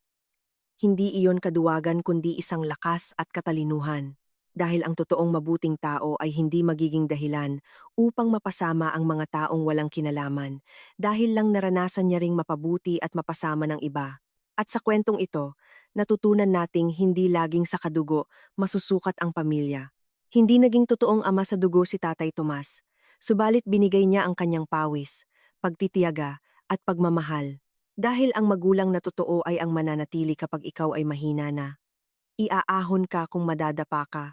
Hindi iyon kaduwagan kundi isang lakas at katalinuhan, dahil ang totoong mabuting tao ay hindi magiging dahilan upang mapasama ang mga taong walang kinalaman, dahil lang naranasan niya ring mapabuti at mapasama ng iba. At sa kwentong ito, natutunan nating hindi laging sa kadugo masusukat ang pamilya. Hindi naging totoong ama sa dugo si Tatay Tomas, subalit binigay niya ang kanyang pawis, pagtitiyaga, at pagmamahal. Dahil ang magulang na totoo ay ang mananatili kapag ikaw ay mahina na. Iaahon ka kung madadapa ka,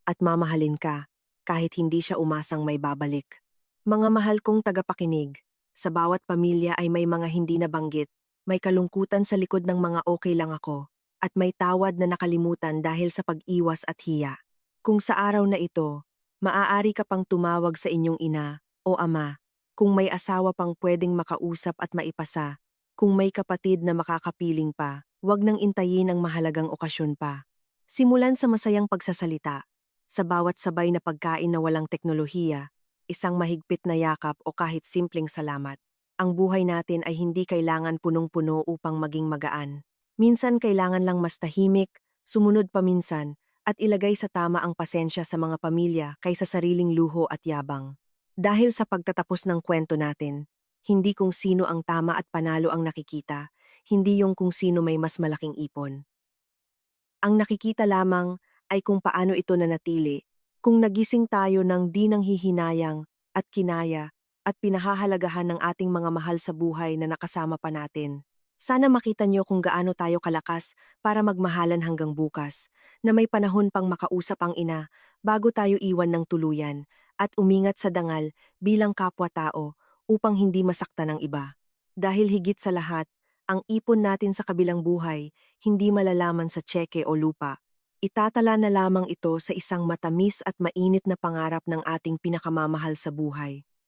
at mamahalin ka, kahit hindi siya umasang may babalik. Mga mahal kong tagapakinig, sa bawat pamilya ay may mga hindi nabanggit, may kalungkutan sa likod ng mga okay lang ako, at may tawad na nakalimutan dahil sa pag-iwas at hiya. Kung sa araw na ito, maaari ka pang tumawag sa inyong ina o ama, kung may asawa pang pwedeng makausap at maipasa, kung may kapatid na makakapiling pa, huwag nang intayin ang mahalagang okasyon pa. Simulan sa masayang pagsasalita, sa bawat sabay na pagkain na walang teknolohiya, isang mahigpit na yakap o kahit simpleng salamat. Ang buhay natin ay hindi kailangan punong-puno upang maging magaan. Minsan kailangan lang mas tahimik, sumunod paminsan, at ilagay sa tama ang pasensya sa mga pamilya kaysa sariling luho at yabang. Dahil sa pagtatapos ng kwento natin, hindi kung sino ang tama at panalo ang nakikita, hindi yung kung sino may mas malaking ipon. Ang nakikita lamang ay kung paano ito nanatili, kung nagising tayo ng di nang hihinayang at kinaya at pinahahalagahan ng ating mga mahal sa buhay na nakasama pa natin. Sana makita niyo kung gaano tayo kalakas para magmahalan hanggang bukas, na may panahon pang makausap ang ina bago tayo iwan ng tuluyan, at umingat sa dangal bilang kapwa-tao upang hindi masaktan ng iba. Dahil higit sa lahat, ang ipon natin sa kabilang buhay hindi malalaman sa tseke o lupa. Itatala na lamang ito sa isang matamis at mainit na pangarap ng ating pinakamamahal sa buhay.